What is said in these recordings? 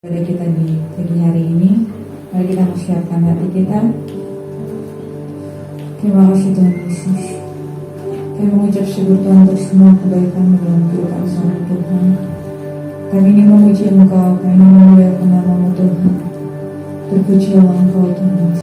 Pada kita di pagi hari ini, mari kita persiapkan hati kita. Terima kasih Tuhan Yesus. Kami mengucap syukur Tuhan untuk semua kebaikan dalam kehidupan sama Tuhan. Kami ini memuji Engkau, kami ini memuliakan nama-Mu Tuhan. Terpujilah Engkau Tuhan.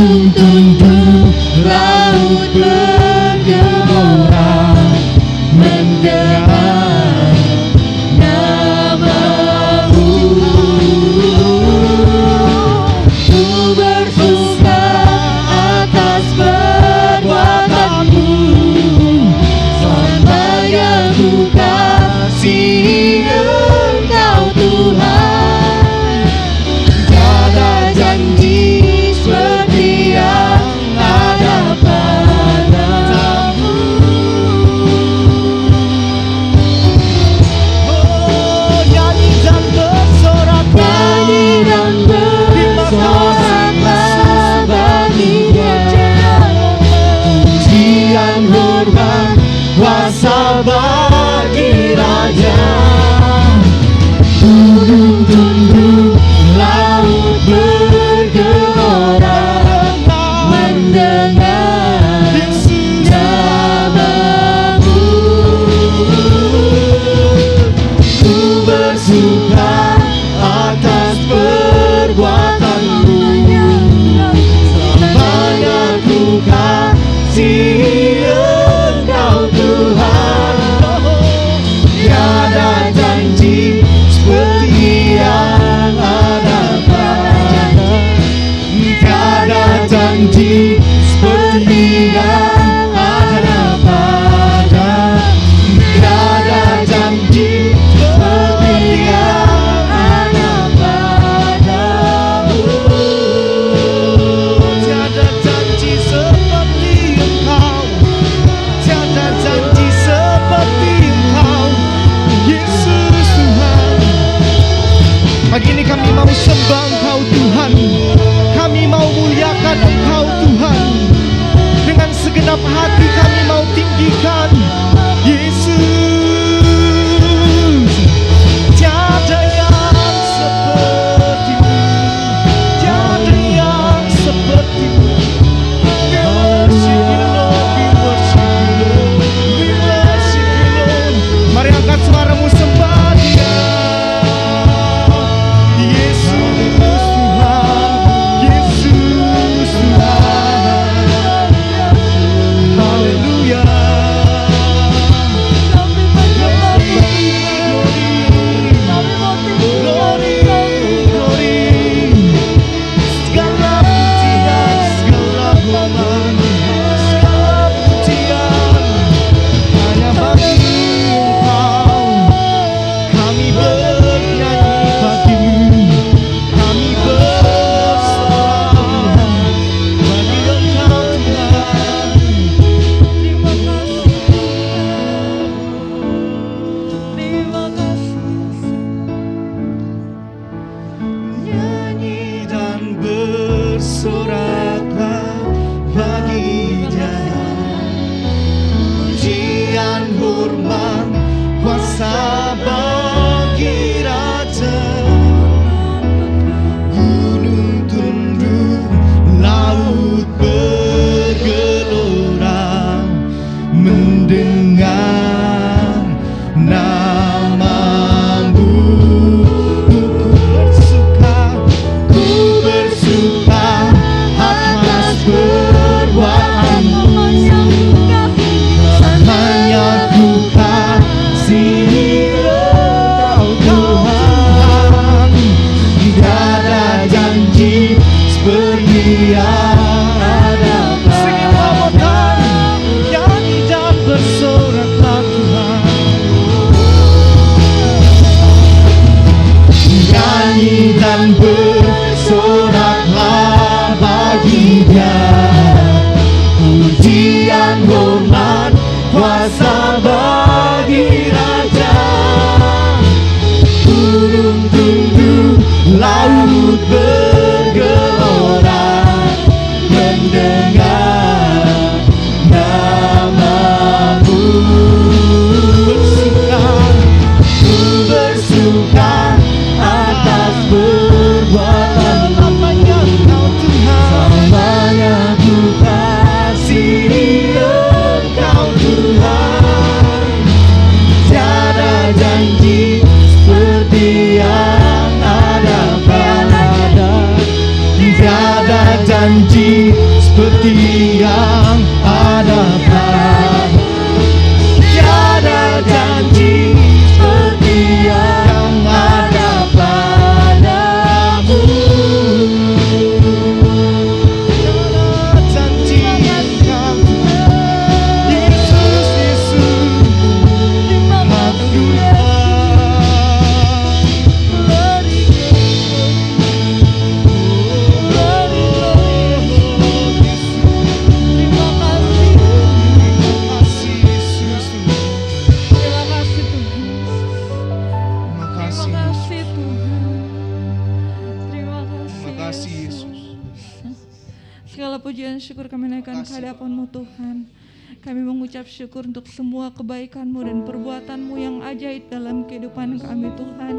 gunung tunduk, laut bergelora, mendengar namamu. Ku bersuka atas perbuatanmu, selamanya ku kasih Engkau Tuhan. Tiada janji seperti yang ada padamu. Oh, nyanyi dan bersoraklah, bagi Dia. Pujian hormat kuasa bagi Raja. Gunung tunduk, laut bergelora, mendengar namamu. Ku bersuka atas perbuatanmu, selamanya ku kasih Engkau Tuhan. Tiada janji seperti yang ada padamu. Tiada janji seperti yang ada padamu. Tiada janji seperti yang ada padamu. Tiada janji seperti Engkau, tiada janji seperti Engkau, Yesus Tuhan. Pagi ini kami mau sembah Engkau Tuhan, kami mau muliakan Engkau Tuhan. Dengan segenap hati kami mau tinggikan Yesus. Tiada yang seperti-Mu, tiada yang seperti-Mu. We worship you Lord, we worship you Lord, we worship you Lord. Mari angkat suaramu sembah Dia. Yesus Tuhan, Yesus Tuhan. Haleluya. Glory, glory. Segala pujian, segala hormat, segala pujian hanya bagi Engkau. Kami bernyanyi bagimu, kami bersorak bagi Engkau Tuhan. Terima kasih Tuhan, terima kasih. Nyanyi dan bersoraklah bagi Dia. Pujian hormat kuasa bagi Raja. Gunung tunduk, laut bergelora, mendengar namamu. Ku bersuka atas perbuatanmu, selamanya ku kasih Engkau Tuhan. Tiada janji seperti yang ada padamu. Nyanyi dan bersoraklah Tuhan. Nyanyi dan bersoraklah bagi Dia. Pujian hormat kuasa bagi Raja. Gunung tunduk, laut bergelora, janji seperti yang ada padamu. Tiada janji seperti yang ada padamu. Tiada janji Engkau, Yesus, Yesus, haleluya. Segala pujian syukur kami naikkan ke hadapan-Mu Tuhan. Kami mengucap syukur untuk semua kebaikan-Mu dan perbuatan-Mu yang ajaib dalam kehidupan kami Tuhan.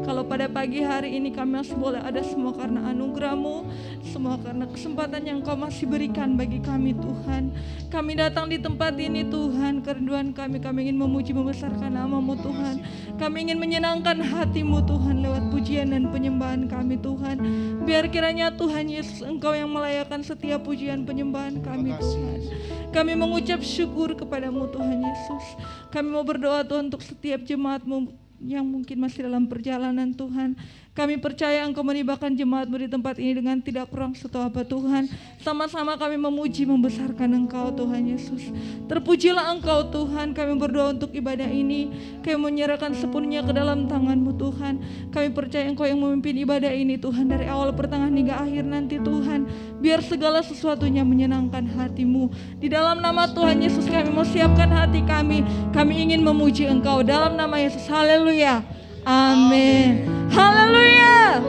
Kalau pada pagi hari ini kami masih boleh ada semua karena anugerah-Mu, semua karena kesempatan yang Kau masih berikan bagi kami Tuhan. Kami datang di tempat ini Tuhan, kerinduan kami ingin memuji membesarkan nama-Mu Tuhan. Kami ingin menyenangkan hati-Mu Tuhan lewat pujian dan penyembahan kami Tuhan. Biar kiranya Tuhan Yesus Engkau yang melayakan setiap pujian penyembahan kami Tuhan. Kami mengucap syukur kepadamu Tuhan Yesus. Kami mau berdoa Tuhan untuk setiap jemaat-Mu yang mungkin masih dalam perjalanan Tuhan. Kami percaya Engkau menibakan jemaat-Mu di tempat ini dengan tidak kurang satu apa Tuhan. Sama-sama kami memuji membesarkan Engkau Tuhan Yesus. Terpujilah Engkau Tuhan. Kami berdoa untuk ibadah ini. Kami menyerahkan sepenuhnya ke dalam tangan-Mu Tuhan. Kami percaya Engkau yang memimpin ibadah ini Tuhan, dari awal pertengahan hingga akhir nanti Tuhan. Biar segala sesuatunya menyenangkan hati-Mu. Di dalam nama Tuhan Yesus kami mau siapkan hati kami. Kami ingin memuji Engkau dalam nama Yesus. Haleluya. Amin. Haleluya.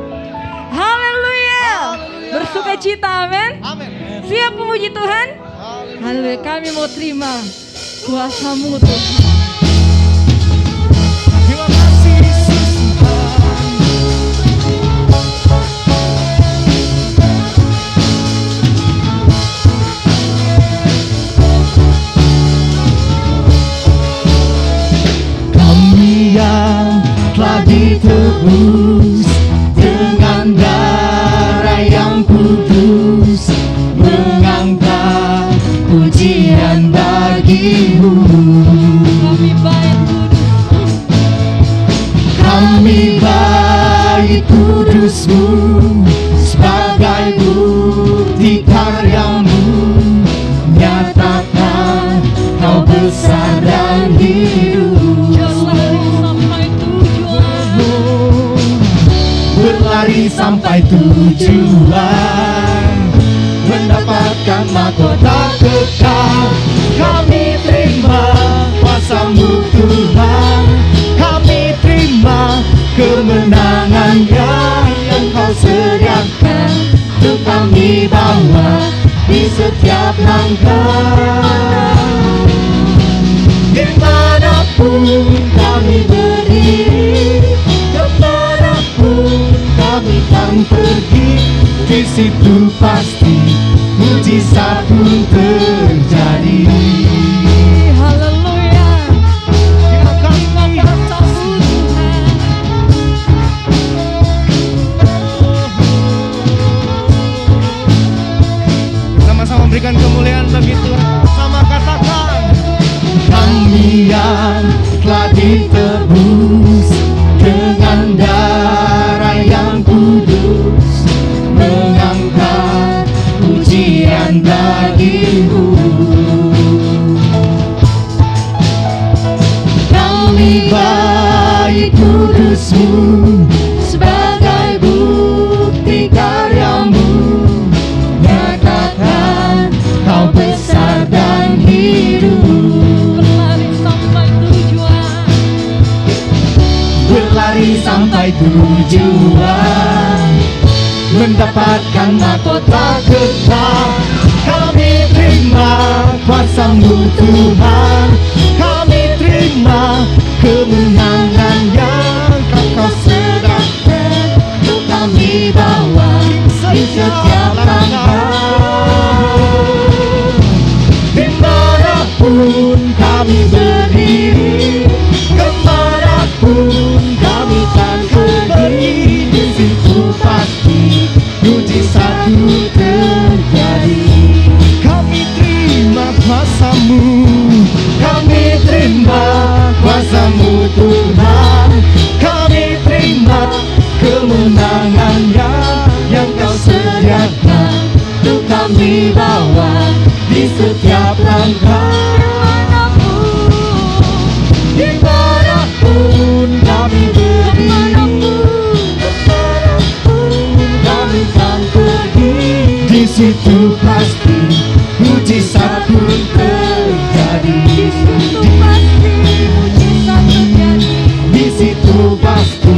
Haleluya. Bersuka cita, amin. Siap memuji Tuhan. Haleluya. Kami mau terima kuasa-Mu Tuhan. Terima kasih Yesus. Kami yang telah ditebus dengan darah yang kudus, mengangkat pujian bagi-Mu. Kami baik kudus-Mu sebagai bukti karya-Mu, nyatakan Kau besar dan hidup. Berlari sampai tujuan, mendapatkan mahkota kekal. Kami terima kuasa-Mu Tuhan. Kami terima kemenangan yang Kau sediakan. Untuk kami bawa di setiap langkah. Dimanapun kami berdiri, kemanapun kami kan pergi, di situ pasti mujizat pun terjadi. Haleluya. Terima kasih. Sama-sama berikan kemuliaan bagi Tuhan. Sama katakan, kami yang telah ditebus dengan darah yang kudus, mengangkat pujian bagi-Mu. Kami baik kudus-Mu sebagai bukti karya-Mu, nyatakan Kau besar dan hidup. Berlari sampai tujuan, mendapatkan mahkota kekal. Kami terima kuasa-Mu Tuhan. Kami terima kemenangan yang Kau sediakan. Untuk kami bawa di setiap langkah. Dimanapun kami berdiri, kemanapun kami kan pergi, di situ pasti mujizat terjadi. kami bawa di setiap langkah. Dimanapun kami berdiri, kami kan pergi, di situ pasti mujizat pun terjadi. Di situ pasti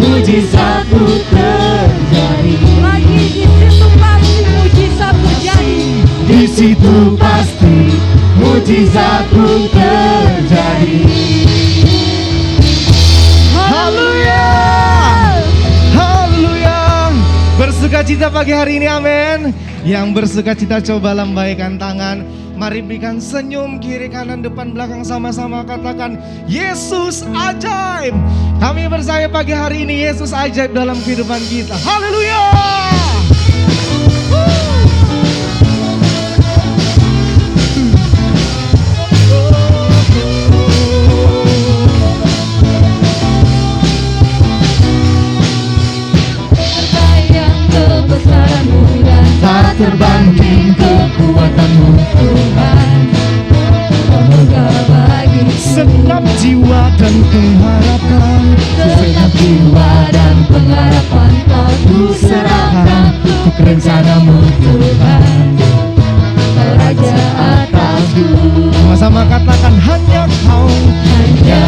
mujizat pun terjadi. Lagi di situ pasti mujizat terjadi. Di situ pasti mujizat pun terjadi. Haleluya. Haleluya. Bersukacita pagi hari ini, amin. Yang bersukacita coba lambaikan tangan. Mari berikan senyum kiri kanan depan belakang, sama-sama katakan Yesus ajaib. Kami percaya pagi hari ini Yesus ajaib dalam kehidupan kita. Haleluya. Tak terbanding kekuatanmu Tuhan. Semoga bagi Segenap jiwa dan pengharapan, segenap jiwa dan pengharapan Kau ku serahkan untuk rencanamu Tuhan. Kau Raja atasku, sama-sama katakan hanya Kau, hanya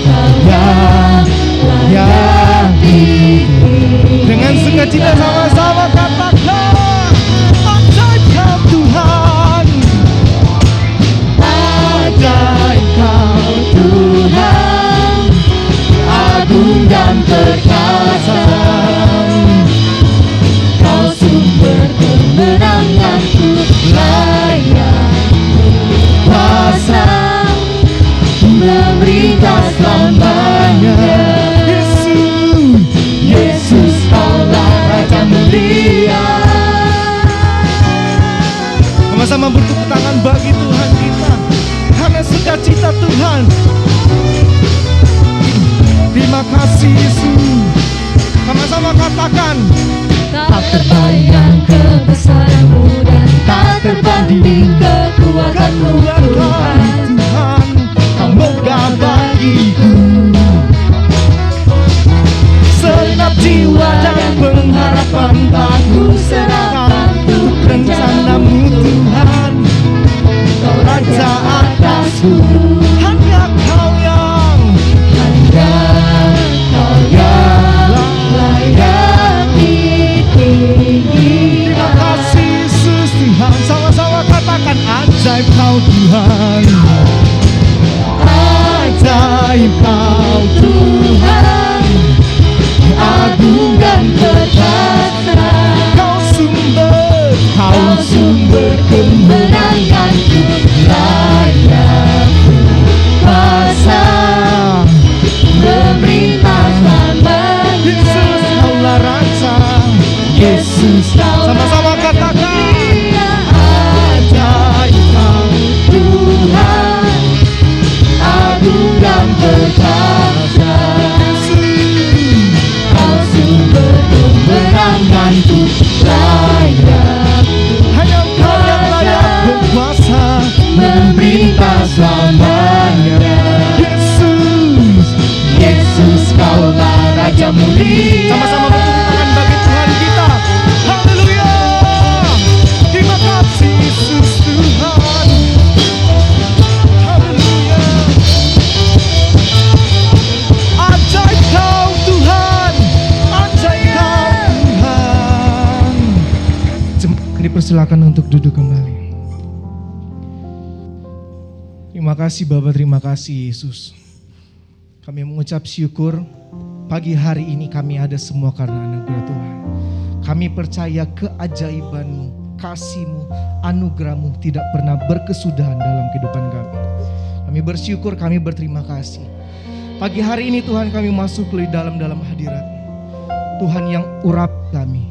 Kau yang layak dipilih. dengan sukacita sama-sama katakan ajaib Kau Tuhan. Ajaib Kau Tuhan, agung dan perkasa. Kau sumber kemenanganku, layak kuasa memerintah selamanya. Yesus, Kaulah Raja mulia. Sama-sama bertepuk tangan bagi Tuhan kita karena sukacita Tuhan. Terima kasih Yesus. Sama-sama katakan Tak terbayang kebesaranmu dan tak terbanding kekuatanmu Tuhan. Tuhan, Kau megah bagiku. Segenap jiwa dan pengharapan tak ku serahkan untuk rencanamu Tuhan. Kau Raja atasku, Hanya Kau yang hanya Kau yang layak ditinggikan. terima kasih Yesus Tuhan. Sama-sama katakan ajaib Kau Tuhan. Ajaib Kau Tuhan, agung dan perkasa. Kau sumber kemenanganku, layak kuasa memerintah selamanya. Yesus Kaulah Raja. Yesus, Kaulah Sama-sama katakan ajaib Kau Tuhan, agung dan perkasa. Kau sumber kemenanganku, layak hanya Kau yang layak berkuasa memerintah selamanya. Yesus, Kaulah Raja mulia. Sama-sama bertepuk tangan bagi Tuhan kita. Haleluya. Terima kasih Yesus Tuhan. Haleluya. Ajaib Kau Tuhan. Ajaib Kau Tuhan. Dipersilakan untuk duduk kembali. Terima kasih Bapa, terima kasih Yesus. Kami mengucap syukur pagi hari ini kami ada semua karena anugerah Tuhan. Kami percaya keajaiban-Mu, kasih-Mu, anugerah-Mu tidak pernah berkesudahan dalam kehidupan kami. Kami bersyukur, kami berterima kasih. Pagi hari ini Tuhan kami masuk ke dalam hadirat Tuhan yang urap kami,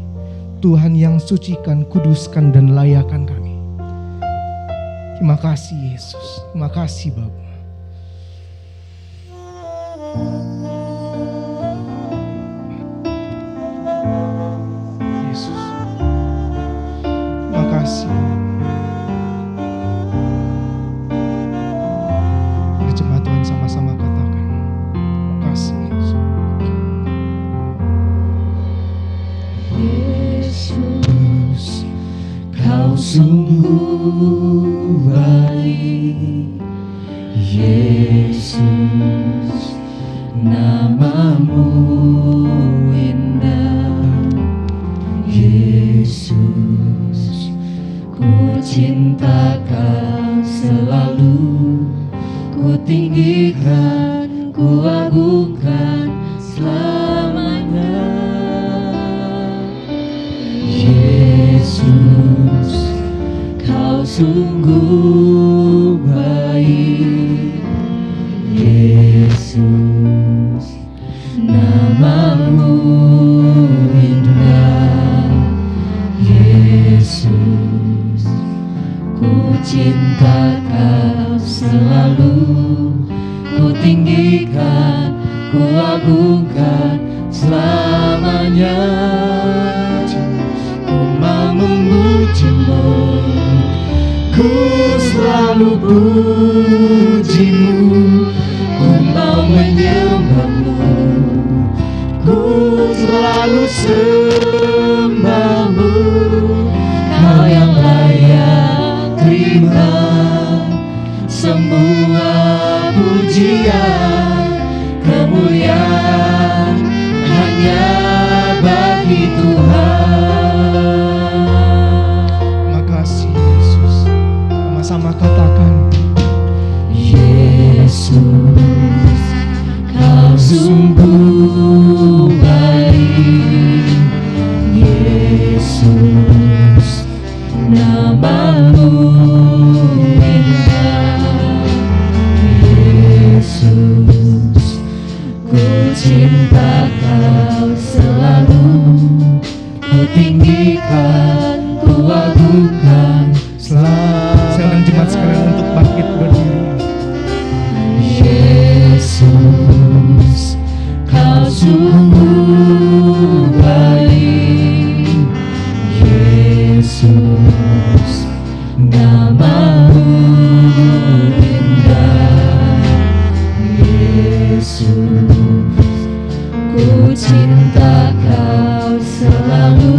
Tuhan yang sucikan, kuduskan dan layakkan kami. Terima kasih Yesus, terima kasih Bapa. Yesus, terima Kau sungguh baik, Yesus, namamu indah. Yesus, ku cinta Kau selalu, ku tinggikan, ku agungkan selamanya. Yesus, Kau sungguh baik. Yesus, namamu indah. Yesus, ku cinta Kau selalu, ku tinggikan, ku agungkan selamanya. Ku mau memuji-Mu, ku selalu puji-Mu. Ku mau menyembah-Mu, ku selalu sembah-Mu. Kau yang layak terima semua pujian, kemuliaan hanya bagi Tuhan. Makasih Yesus. Sama-sama katakan, Yesus, Kau sungguh baik. Yesus, namamu indah. Yesus, ku cinta Kau selalu, ku tinggikan, ku agungkan selamanya. saya undang jemaat sekalian untuk bangkit berdiri. Yesus, Kau sungguh baik. Yesus, namamu indah. Yesus, ku cinta Kau selalu,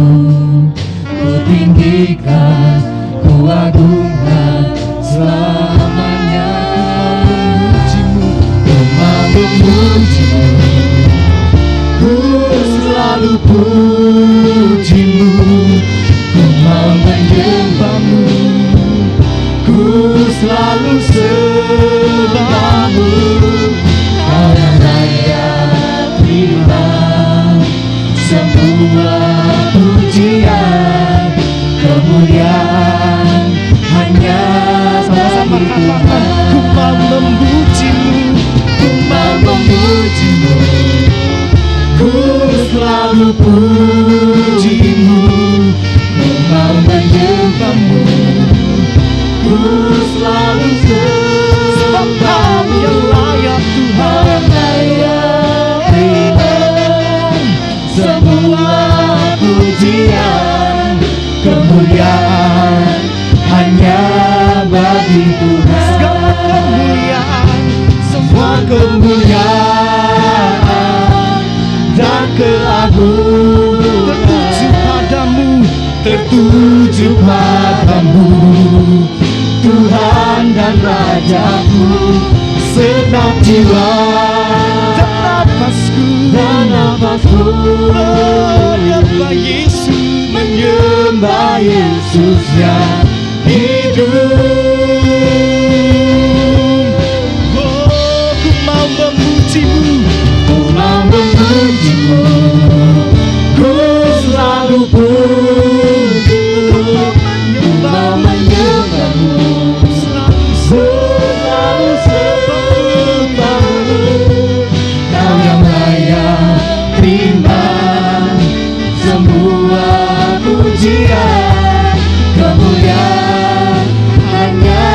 ku tinggikan, ku agungkan selamanya. Ku mau memuji-Mu, ku selalu puji-Mu. Ku mau menyembah-Mu, ku selalu sembah-Mu. Kau yang layak terima semua pujian, kemuliaan hanya Sama-sama bagi katakan, ku mau memuji-Mu, Ku mau memuji-Mu, ku selalu puji-Mu. Ku mau menyembah-Mu, ku selalu sembah-Mu. yang layak Tuhan. Layak terima semua pujian, kemuliaan hanya bagi Tuhan. Segala kemuliaan, Semua kemuliaan dan keagungan tertuju padamu, Tuhan dan Rajaku. Segenap jiwa dan nafasku menyembah Yesus, menyembah Yesus yang hidup. Oh, ku mau memuji-Mu, Ku mau memuji-Mu, ku selalu puji-Mu. Ku mau menyembah-Mu, selalu sembah-Mu. Kau yang layak terima semua pujian, kemuliaan hanya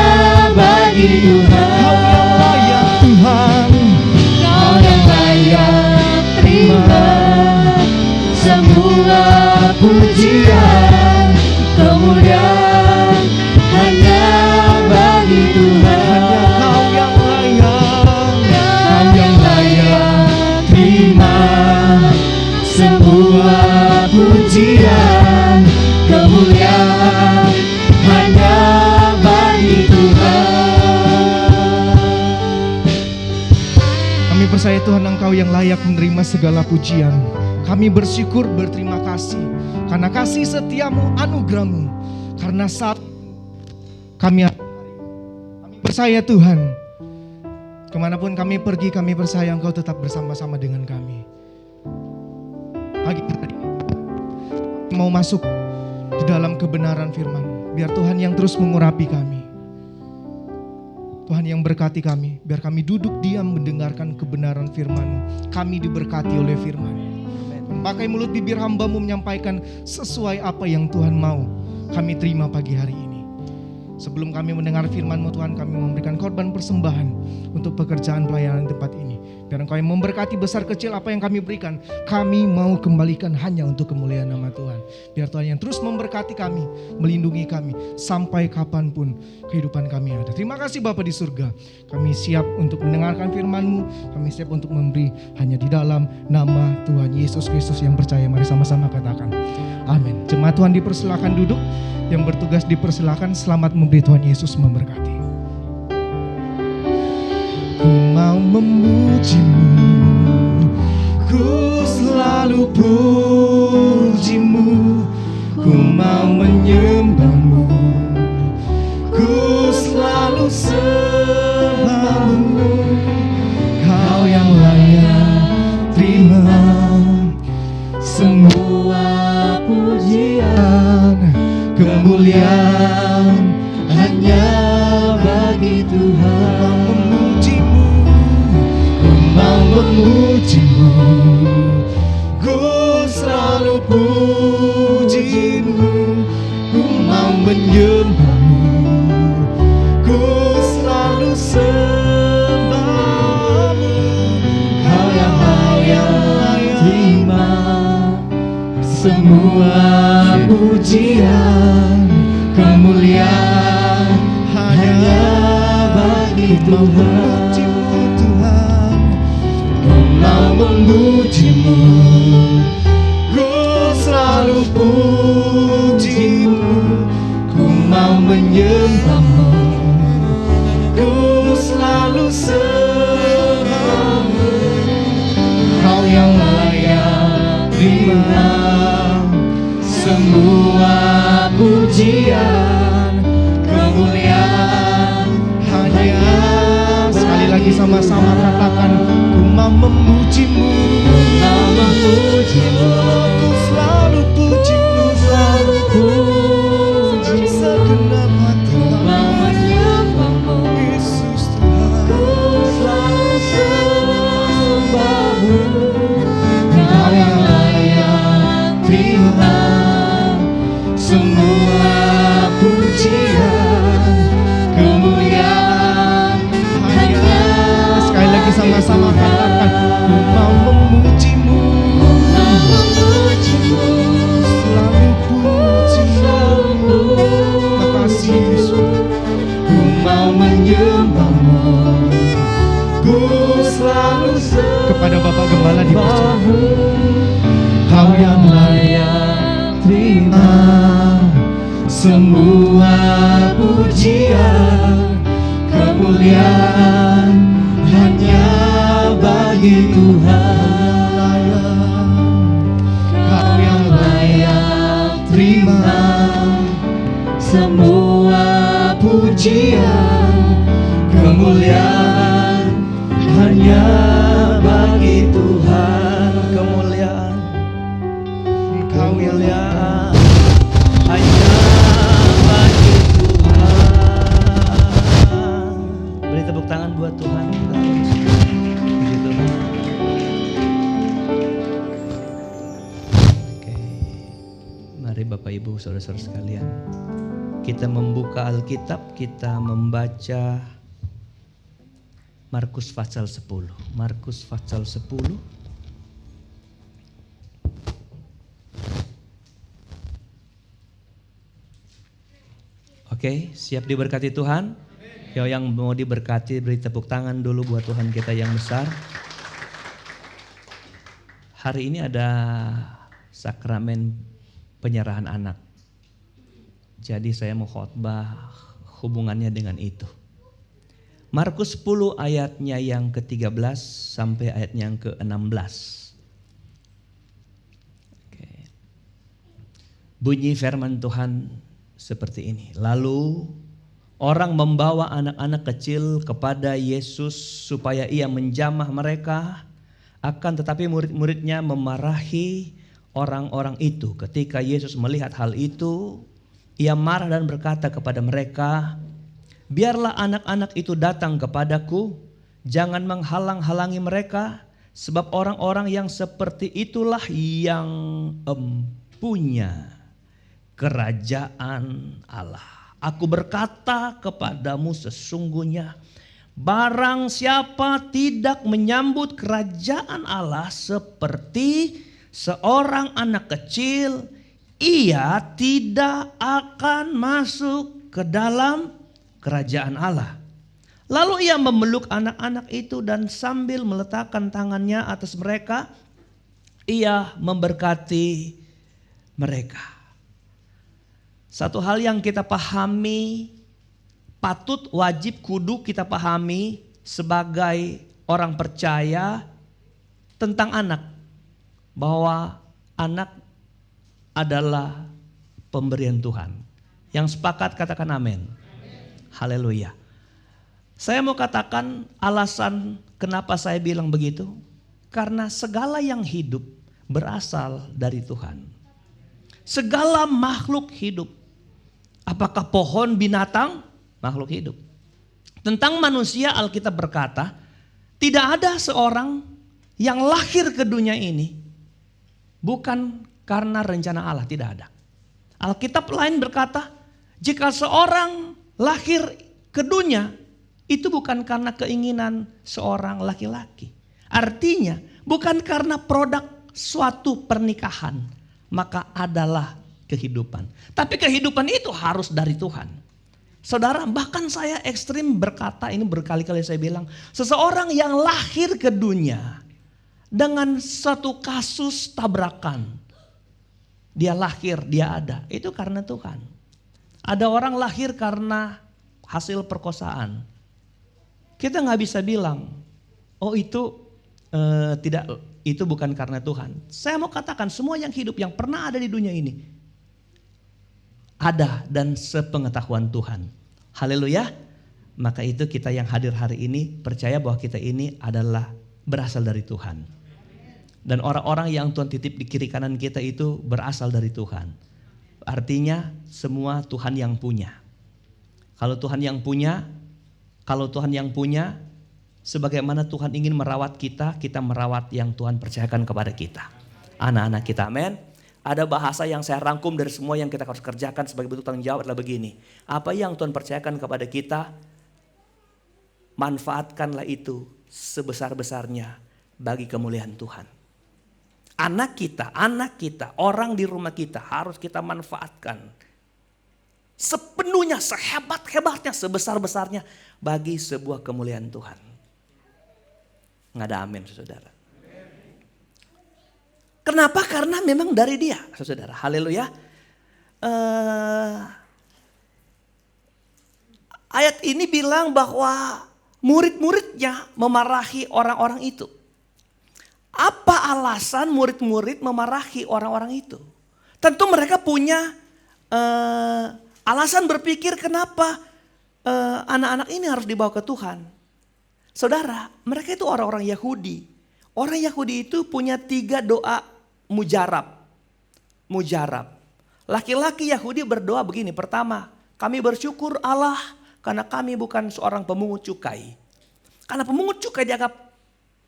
bagi Tuhan. Kau yang layak Tuhan. Kau yang layak terima semua pujian, kemuliaan hanya bagi Tuhan. Kau yang layak, Kau yang layak terima semua pujian, kemuliaan Engkau yang layak menerima segala pujian. Kami bersyukur, berterima kasih karena kasih setiamu, anugerahmu. Karena saat kami percaya Tuhan, kemanapun kami pergi, kami percaya Engkau tetap bersama-sama dengan kami. Pagi hari mau masuk di dalam kebenaran firman. Biar Tuhan yang terus mengurapi kami. Tuhan yang berkati kami. Biar kami duduk diam mendengarkan kebenaran firman-Mu. Kami diberkati oleh firman. Pakai mulut bibir hamba-Mu menyampaikan sesuai apa yang Tuhan mau. Kami terima pagi hari ini. Sebelum kami mendengar firman-Mu Tuhan, kami memberikan korban persembahan untuk pekerjaan pelayanan tempat ini. Biar Engkau yang memberkati besar kecil apa yang kami berikan, kami mau kembalikan hanya untuk kemuliaan nama Tuhan. Biar Tuhan yang terus memberkati kami, melindungi kami sampai kapanpun kehidupan kami ada. Terima kasih Bapa di surga. Kami siap untuk mendengarkan firman-Mu, kami siap untuk memberi hanya di dalam nama Tuhan Yesus Kristus yang percaya. Mari sama-sama katakan amin. Jemaat Tuhan dipersilakan duduk. Yang bertugas dipersilakan, selamat memberi. Tuhan Yesus memberkati. Ku mau memuji-Mu, ku selalu puji-Mu, ku mau menyembah-Mu, ku selalu sembah-Mu. Kau yang layak terima semua pujian, kemuliaan hanya bagi Tuhan. Ku mau memuji-Mu, ku selalu puji-Mu, ku mau menyembah-Mu, ku selalu sembah-Mu. Kau yang layak terima semua pujian, kemuliaan hanya bagi Tuhan. Tuhan, ku mau memuji-Mu, ku selalu puji-Mu, ku mau menyembah-Mu, ku selalu sembah-Mu. Kau yang layak terima semua pujian, kemuliaan hanya. Sekali lagi sama-sama katakan, ku mau memuji-Mu, ku selalu puji-Mu, selalu puji segenap hati, mau menyembah-Mu, Yesus Tuhan, ku selalu sembah-Mu. Kau yang layak terima semua pujian, kemuliaan hanya. Sekali lagi sama-sama katakan, ku mau memuji-Mu, selalu puji-Mu. Makasih Yesus. Ku mau menyembah-Mu, ku selalu sembah. Kepada Bapak Gembala dipersilakan. Kau yang layak terima semua pujian, kemuliaan hanya bagi Tuhan. Kau yang layak terima semua pujian, kemuliaan hanya bagi Tuhan. Kemuliaan, Kau yang layak hanya bagi Tuhan. Beri tepuk tangan buat Tuhan. Puji Tuhan. Oke. Mari Bapak Ibu Saudara-saudara sekalian, kita membuka Alkitab, kita membaca Markus pasal 10. Markus pasal 10. Oke, siap diberkati Tuhan? Yang mau diberkati beri tepuk tangan dulu buat Tuhan kita yang besar. Hari ini ada sakramen penyerahan anak. Jadi saya mau khotbah hubungannya dengan itu. Markus 10 ayatnya yang ke-13 sampai ayatnya yang ke-16. Oke. Bunyi firman Tuhan seperti ini. Lalu orang membawa anak-anak kecil kepada Yesus supaya ia menjamah mereka. Akan tetapi murid-muridnya memarahi orang-orang itu. Ketika Yesus melihat hal itu, ia marah dan berkata kepada mereka, biarlah anak-anak itu datang kepadaku, jangan menghalang-halangi mereka, sebab orang-orang yang seperti itulah yang empunya kerajaan Allah. Aku berkata kepadamu sesungguhnya, barang siapa tidak menyambut kerajaan Allah seperti seorang anak kecil, ia tidak akan masuk ke dalam kerajaan Allah. Lalu ia memeluk anak-anak itu dan sambil meletakkan tangannya atas mereka, ia memberkati mereka. Satu hal yang kita pahami, patut, wajib, kudu kita pahami sebagai orang percaya tentang anak. Bahwa anak adalah pemberian Tuhan. Yang sepakat katakan amin. Haleluya. Saya mau katakan alasan kenapa saya bilang begitu. Karena segala yang hidup berasal dari Tuhan. Segala makhluk hidup. Apakah pohon, binatang? Makhluk hidup. Tentang manusia Alkitab berkata, tidak ada seorang yang lahir ke dunia ini bukan karena rencana Allah, tidak ada. Alkitab lain berkata, jika seorang lahir ke dunia, itu bukan karena keinginan seorang laki-laki. Artinya, bukan karena produk suatu pernikahan, maka adalah kehidupan. Tapi kehidupan itu harus dari Tuhan. Saudara, bahkan saya ekstrim berkata, ini berkali-kali saya bilang, seseorang yang lahir ke dunia dengan satu kasus tabrakan, dia lahir, dia ada, itu karena Tuhan. Ada orang lahir karena hasil perkosaan. Kita nggak bisa bilang, oh itu tidak, itu bukan karena Tuhan. Saya mau katakan semua yang hidup yang pernah ada di dunia ini ada dan sepengetahuan Tuhan. Haleluya. Maka itu kita yang hadir hari ini percaya bahwa kita ini adalah berasal dari Tuhan. Dan orang-orang yang Tuhan titip di kiri kanan kita itu berasal dari Tuhan. Artinya semua Tuhan yang punya. Kalau Tuhan yang punya, sebagaimana Tuhan ingin merawat kita, kita merawat yang Tuhan percayakan kepada kita. Anak-anak kita, amin. Ada bahasa yang saya rangkum dari semua yang kita harus kerjakan sebagai bentuk tanggung jawab adalah begini. Apa yang Tuhan percayakan kepada kita, manfaatkanlah itu sebesar-besarnya bagi kemuliaan Tuhan. Anak kita, orang di rumah kita harus kita manfaatkan sepenuhnya, sehebat-hebatnya, sebesar-besarnya bagi sebuah kemuliaan Tuhan. Nggak ada amin, saudara. Kenapa? Karena memang dari Dia, saudara. Haleluya. Ayat ini bilang bahwa murid-muridnya memarahi orang-orang itu. Apa alasan murid-murid memarahi orang-orang itu? Tentu mereka punya alasan berpikir kenapa anak-anak ini harus dibawa ke Tuhan. Saudara, mereka itu orang-orang Yahudi. Orang Yahudi itu punya 3 doa mujarab. Laki-laki Yahudi berdoa begini. Pertama, kami bersyukur Allah karena kami bukan seorang pemungut cukai. Karena pemungut cukai dianggap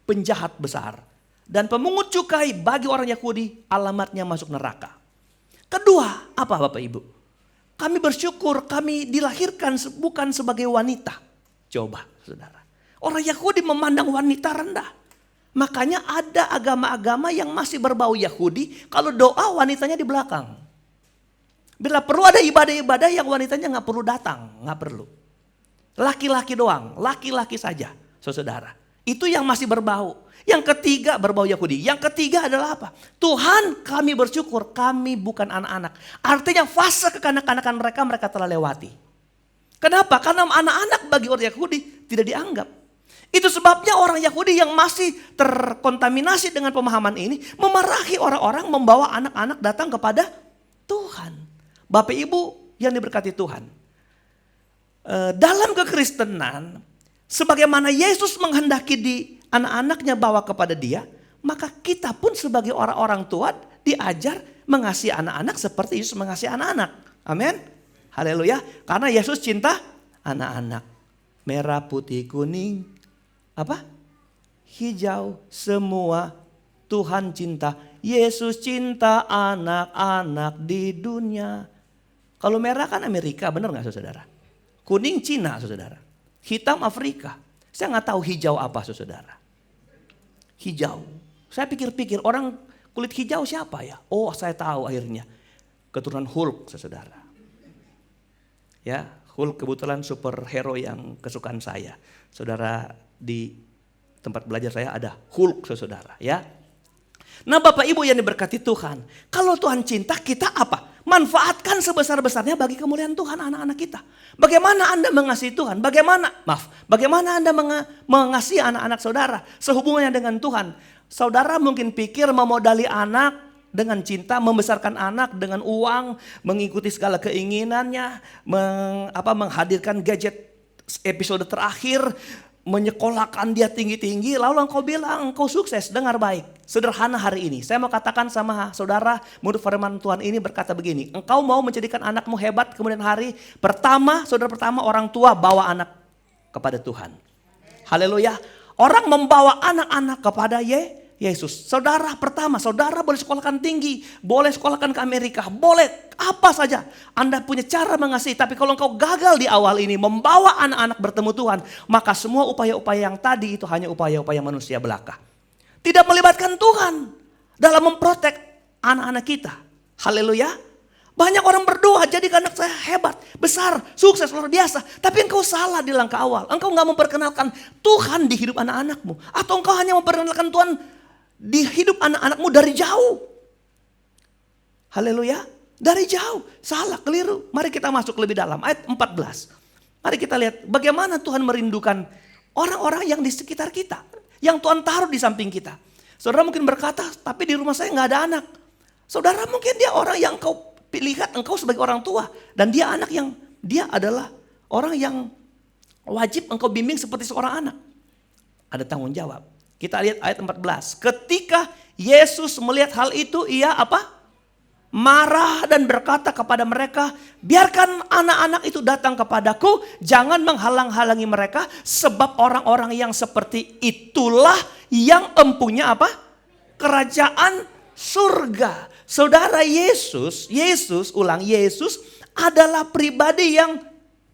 penjahat besar. Dan pemungut cukai bagi orang Yahudi alamatnya masuk neraka. Kedua, apa Bapak Ibu? Kami bersyukur kami dilahirkan bukan sebagai wanita. Coba saudara. Orang Yahudi memandang wanita rendah. Makanya ada agama-agama yang masih berbau Yahudi. Kalau doa wanitanya di belakang. Bila perlu ada ibadah-ibadah yang wanitanya gak perlu datang. Gak perlu. Laki-laki doang. Laki-laki saja saudara. Itu yang masih berbau. Yang ketiga berbau Yahudi. Yang ketiga adalah apa? Tuhan, kami bersyukur kami bukan anak-anak. Artinya fase kekanak-kanakan mereka telah lewati. Kenapa? Karena anak-anak bagi orang Yahudi tidak dianggap. Itu sebabnya orang Yahudi yang masih terkontaminasi dengan pemahaman ini memarahi orang-orang membawa anak-anak datang kepada Tuhan. Bapak Ibu yang diberkati Tuhan. Dalam kekristenan, sebagaimana Yesus menghendaki anak-anaknya bawa kepada Dia, maka kita pun sebagai orang-orang tua diajar mengasihi anak-anak seperti Yesus mengasihi anak-anak. Amin. Haleluya. Karena Yesus cinta anak-anak. Merah, putih, kuning, apa? Hijau, semua Tuhan cinta. Yesus cinta anak-anak di dunia. Kalau merah kan Amerika, benar gak saudara? Kuning Cina saudara. Hitam Afrika. Saya gak tahu hijau apa saudara. Hijau. Saya pikir-pikir orang kulit hijau siapa ya? Oh saya tahu akhirnya. Keturunan Hulk saudara. Ya, Hulk kebetulan superhero yang kesukaan saya. Saudara, di tempat belajar saya ada Hulk saudara ya. Nah Bapak Ibu yang diberkati Tuhan. Kalau Tuhan cinta kita apa? Manfaatkan sebesar-besarnya bagi kemuliaan Tuhan anak-anak kita. Bagaimana Anda mengasihi Tuhan? Bagaimana Anda mengasihi anak-anak saudara? Sehubungannya dengan Tuhan. Saudara mungkin pikir memodali anak dengan cinta, membesarkan anak dengan uang, mengikuti segala keinginannya, menghadirkan gadget episode terakhir, menyekolahkan dia tinggi-tinggi, lalu engkau bilang engkau sukses. Dengar baik, sederhana hari ini. Saya mau katakan sama saudara, menurut firman Tuhan ini berkata begini. Engkau mau menjadikan anakmu hebat kemudian hari, saudara pertama orang tua bawa anak kepada Tuhan. Haleluya. Orang membawa anak-anak kepada Yesus. Saudara pertama, saudara boleh sekolahkan tinggi, boleh sekolahkan ke Amerika, boleh apa saja. Anda punya cara mengasihi, tapi kalau engkau gagal di awal ini membawa anak-anak bertemu Tuhan, maka semua upaya-upaya yang tadi itu hanya upaya-upaya manusia belaka. Tidak melibatkan Tuhan dalam memprotek anak-anak kita. Haleluya. Banyak orang berdoa, jadikan anak saya hebat, besar, sukses, luar biasa. Tapi engkau salah di langkah awal. Engkau gak memperkenalkan Tuhan di hidup anak-anakmu. Atau engkau hanya memperkenalkan Tuhan di hidup anak-anakmu dari jauh. Haleluya. Dari jauh. Salah, keliru. Mari kita masuk lebih dalam. Ayat 14. Mari kita lihat bagaimana Tuhan merindukan orang-orang yang di sekitar kita. Yang Tuhan taruh di samping kita. Saudara mungkin berkata, tapi di rumah saya gak ada anak. Saudara mungkin dia orang yang kau lihat engkau sebagai orang tua. Dan dia anak yang, dia adalah orang yang wajib engkau bimbing seperti seorang anak. Ada tanggung jawab. Kita lihat ayat 14. Ketika Yesus melihat hal itu, ia apa? Marah dan berkata kepada mereka, biarkan anak-anak itu datang kepadaku, jangan menghalang-halangi mereka, sebab orang-orang yang seperti itulah yang empunya apa? Kerajaan surga. Saudara, Yesus adalah pribadi yang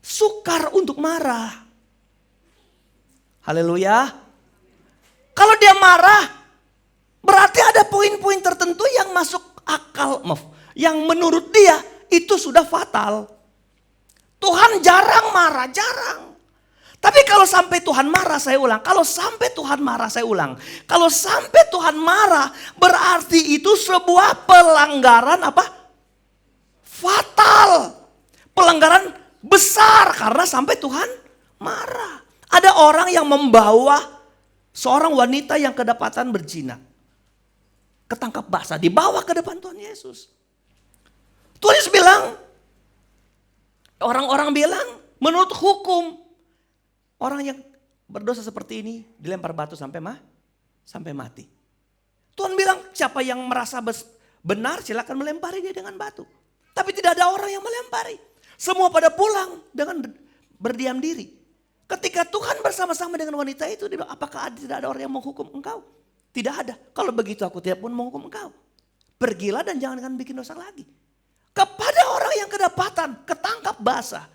sukar untuk marah. Haleluya. Kalau dia marah, berarti ada poin-poin tertentu yang masuk akal, yang menurut dia itu sudah fatal. Tuhan jarang marah, jarang. Tapi kalau sampai Tuhan marah, saya ulang. Kalau sampai Tuhan marah, berarti itu sebuah pelanggaran apa? Fatal. Pelanggaran besar karena sampai Tuhan marah. Ada orang yang membawa seorang wanita yang kedapatan berzina. Ketangkap basah, dibawa ke depan Tuhan Yesus. Tuhan Yesus bilang, orang-orang bilang menurut hukum, orang yang berdosa seperti ini dilempar batu sampai mati. Tuhan bilang siapa yang merasa benar silakan melempari dia dengan batu. Tapi tidak ada orang yang melempari. Semua pada pulang dengan berdiam diri. Ketika Tuhan bersama-sama dengan wanita itu, dia bilang, apakah tidak ada orang yang menghukum engkau? Tidak ada. Kalau begitu aku tidak pun menghukum engkau. Pergilah dan jangan bikin dosa lagi. Kepada orang yang kedapatan, ketangkap basah,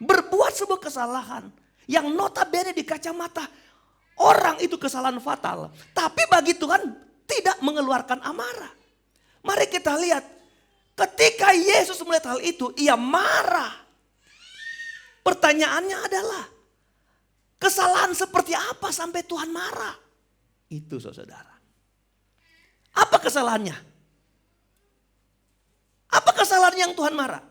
berbuat sebuah kesalahan yang notabene di kacamata orang itu kesalahan fatal. Tapi bagi Tuhan tidak mengeluarkan amarah. Mari kita lihat. Ketika Yesus melihat hal itu, ia marah. Pertanyaannya adalah, kesalahan seperti apa sampai Tuhan marah? Itu saudara. Apa kesalahannya? Apa kesalahan yang Tuhan marah?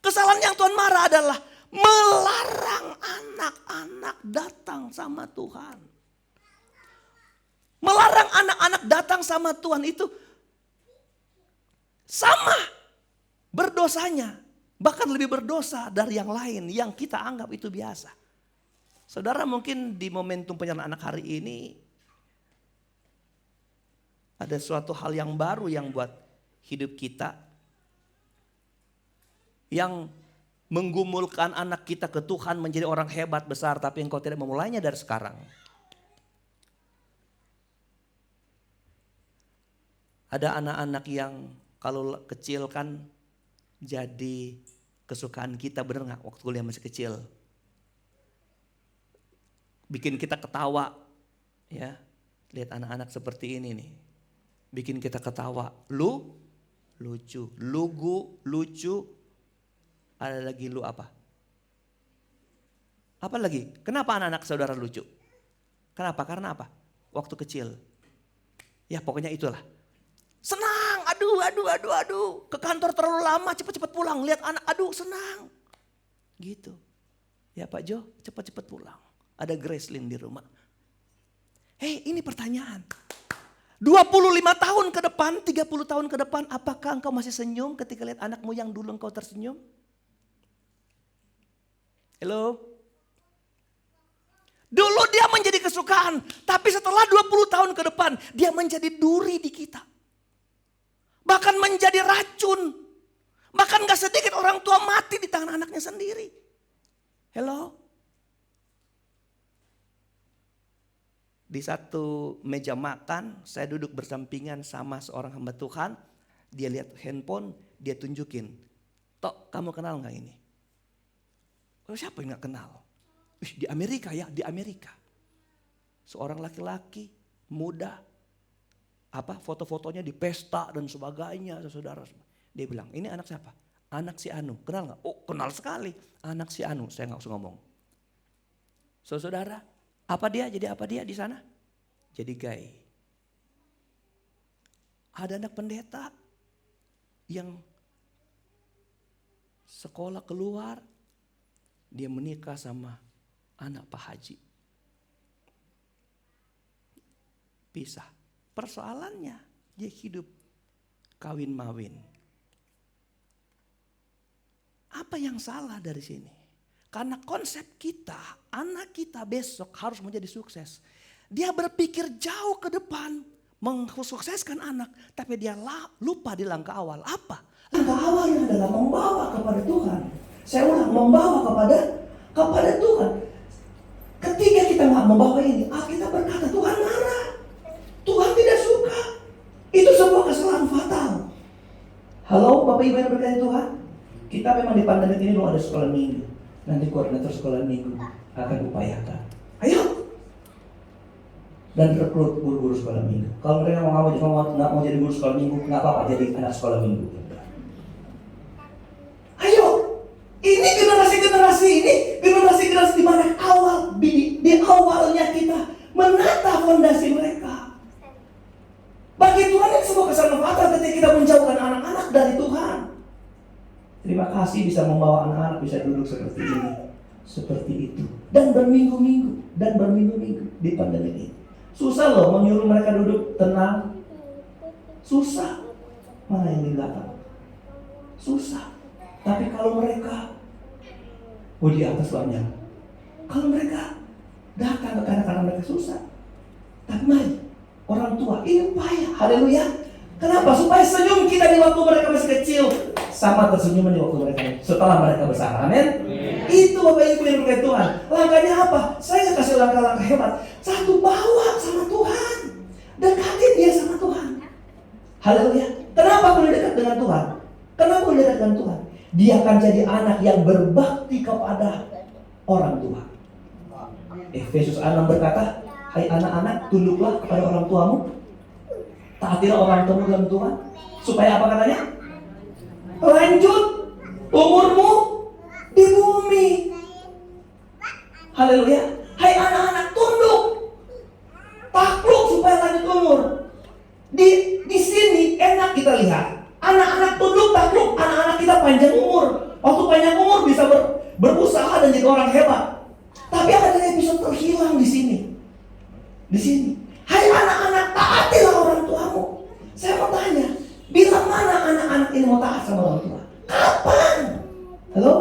Kesalahan yang Tuhan marah adalah melarang anak-anak datang sama Tuhan. Melarang anak-anak datang sama Tuhan itu sama berdosanya. Bahkan lebih berdosa dari yang lain yang kita anggap itu biasa. Saudara, mungkin di momentum penyerahan anak hari ini ada suatu hal yang baru yang buat hidup kita. Yang menggumulkan anak kita ke Tuhan menjadi orang hebat besar, tapi engkau tidak memulainya dari sekarang. Ada anak-anak yang kalau kecil kan jadi kesukaan kita, bener gak? Waktu kuliah masih kecil. Bikin kita ketawa, ya. Lihat anak-anak seperti ini nih. Bikin kita ketawa. Lucu. Lugu, lucu. Ada lagi lu apa? Apa lagi? Kenapa anak-anak saudara lucu? Kenapa? Karena apa? Waktu kecil. Ya pokoknya itulah. Senang, aduh. Ke kantor terlalu lama, cepat-cepat pulang. Lihat anak, aduh senang. Gitu. Ya Pak Jo, cepat-cepat pulang. Ada Gracelyn di rumah. Hei, ini pertanyaan. 25 tahun ke depan, 30 tahun ke depan, apakah engkau masih senyum ketika lihat anakmu yang dulu engkau tersenyum? Halo? Dulu dia menjadi kesukaan, tapi setelah 20 tahun ke depan, dia menjadi duri di kita. Bahkan menjadi racun. Bahkan gak sedikit orang tua mati di tangan anaknya sendiri. Halo? Di satu meja makan, saya duduk bersampingan sama seorang hamba Tuhan. Dia lihat handphone, dia tunjukin. Tok, kamu kenal gak ini? Oh, siapa yang gak kenal? Di Amerika ya, di Amerika. Seorang laki-laki muda. Foto-fotonya di pesta dan sebagainya, saudara. Dia bilang, ini anak siapa? Anak si Anu. Kenal gak? Oh, kenal sekali. Anak si Anu, saya gak usah ngomong. Saudara, jadi apa dia di sana? Jadi gay. Ada anak pendeta yang sekolah keluar, dia menikah sama anak Pak Haji. Pisah. Persoalannya dia hidup kawin mawin. Apa yang salah dari sini? Karena konsep kita, anak kita besok harus menjadi sukses. Dia berpikir jauh ke depan, mensukseskan anak, tapi dia lupa di langkah awal. Apa? Langkah awalnya adalah membawa kepada Tuhan. Saya ulang, membawa kepada Tuhan. Ketika kita nggak membawa ini, Alkitab berkata Tuhan marah. Tuhan tidak suka. Itu sebuah kesalahan fatal. Halo Bapak Ibu yang berkati Tuhan. Kita memang di pandemi ini belum ada sekolah minggu. Nanti koordinator sekolah minggu akan upayakan. Ayo. Dan rekrut guru-guru sekolah minggu. Kalau mereka nggak mau jadi guru sekolah minggu, nggak apa-apa jadi anak sekolah minggu. Ayo. Ini generasi di mana di awalnya kita menata fondasi mereka. Bagi Tuhan itu sebuah kesalahan fatal ketika kita menjauhkan anak-anak dari Tuhan. Terima kasih bisa membawa anak-anak bisa duduk seperti ini, seperti itu, dan berminggu-minggu di pandemi ini. Susah loh menyuruh mereka duduk tenang. Susah. Mana yang di belakang? Susah. Tapi kalau mereka di atas banyak. Kalau mereka datang ke kanan-kanan mereka susah. Tapi mari orang tua ini upaya. Haleluya. Kenapa? Supaya senyum kita di waktu mereka masih kecil sama tersenyuman di waktu mereka setelah mereka besar. Amin. Itu Bapak Ibu yang berkat Tuhan. Langkahnya apa? Saya kasih langkah-langkah hebat. Satu, bawa sama Tuhan. Dekatin dia sama Tuhan. Haleluya. Kenapa boleh dekat dengan Tuhan? Kenapa boleh dekat dengan Tuhan? Dia akan jadi anak yang berbakti kepada orang tua. Efesus 6 berkata, hai anak-anak, tunduklah kepada orang tuamu. Taatilah orang tuamu dalam Tuhan. Supaya apa katanya? Lanjut umurmu di bumi. Haleluya. Hai anak-anak, tunduk. Takluk supaya lanjut umur. Di sini enak kita lihat. Anak-anak tunduk, takluk, anak-anak kita panjang umur. Waktu panjang umur berusaha dan jadi orang hebat. Tapi ada episode terhilang di sini. Di sini. Hai anak-anak, taatilah orang tuamu. Saya mau tanya, bila mana anak-anak ini mau taat sama orang tua? Kapan? Halo?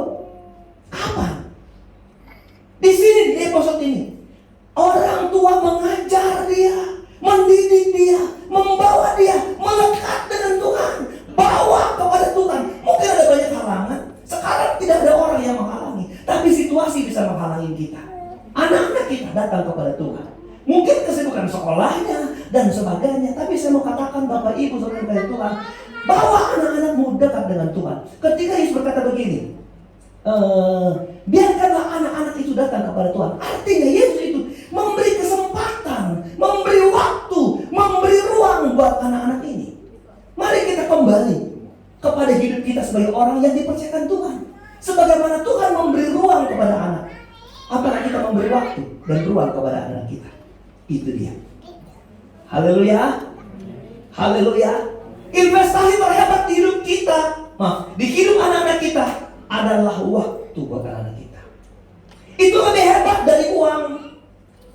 Kapan? Di sini, di episode ini, orang tua mengajar dia, mendidik dia, membawa dia melekat dengan Tuhan, bawa kepada Tuhan. Mungkin ada banyak halangan. Sekarang tidak ada orang yang menghalangi, tapi situasi bisa menghalangi kita. Anak-anak kita datang kepada Tuhan. Mungkin kesibukan sekolahnya dan sebagainya, tapi saya mau katakan Bapak Ibu saudara dari Tuhan, bawa anak-anakmu dekat dengan Tuhan. Ketika Yesus berkata begini, biarkanlah anak-anak itu datang kepada Tuhan. Artinya Yesus itu memberi kesempatan, memberi waktu, memberi ruang buat anak-anak ini. Mari kita kembali kepada hidup kita sebagai orang yang dipercayakan Tuhan. Sebagaimana Tuhan memberi ruang kepada anak, apakah kita memberi waktu dan ruang kepada anak kita? Itu dia. Haleluya. Haleluya. Investasi terhebat di hidup kita, di hidup anak-anak kita adalah waktu buat anak-anak kita. Itu lebih hebat dari uang,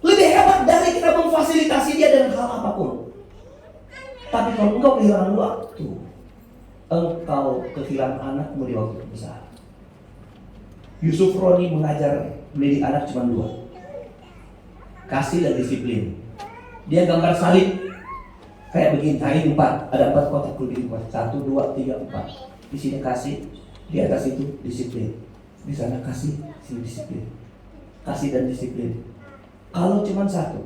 lebih hebat dari kita memfasilitasi dia dengan hal apapun. Tapi kalau engkau kehilangan waktu, engkau kehilangan anakmu di waktu besar. Yusuf Roni mengajar mendidik anak cuma 2. Kasih dan disiplin. Dia gambar salib kayak begini, hari 4, ada 4 kotak kuning, 1, 2, 3, 4. Di sini kasih, di atas itu disiplin. Di sana kasih, sini disiplin. Kasih dan disiplin. Kalau cuma 1,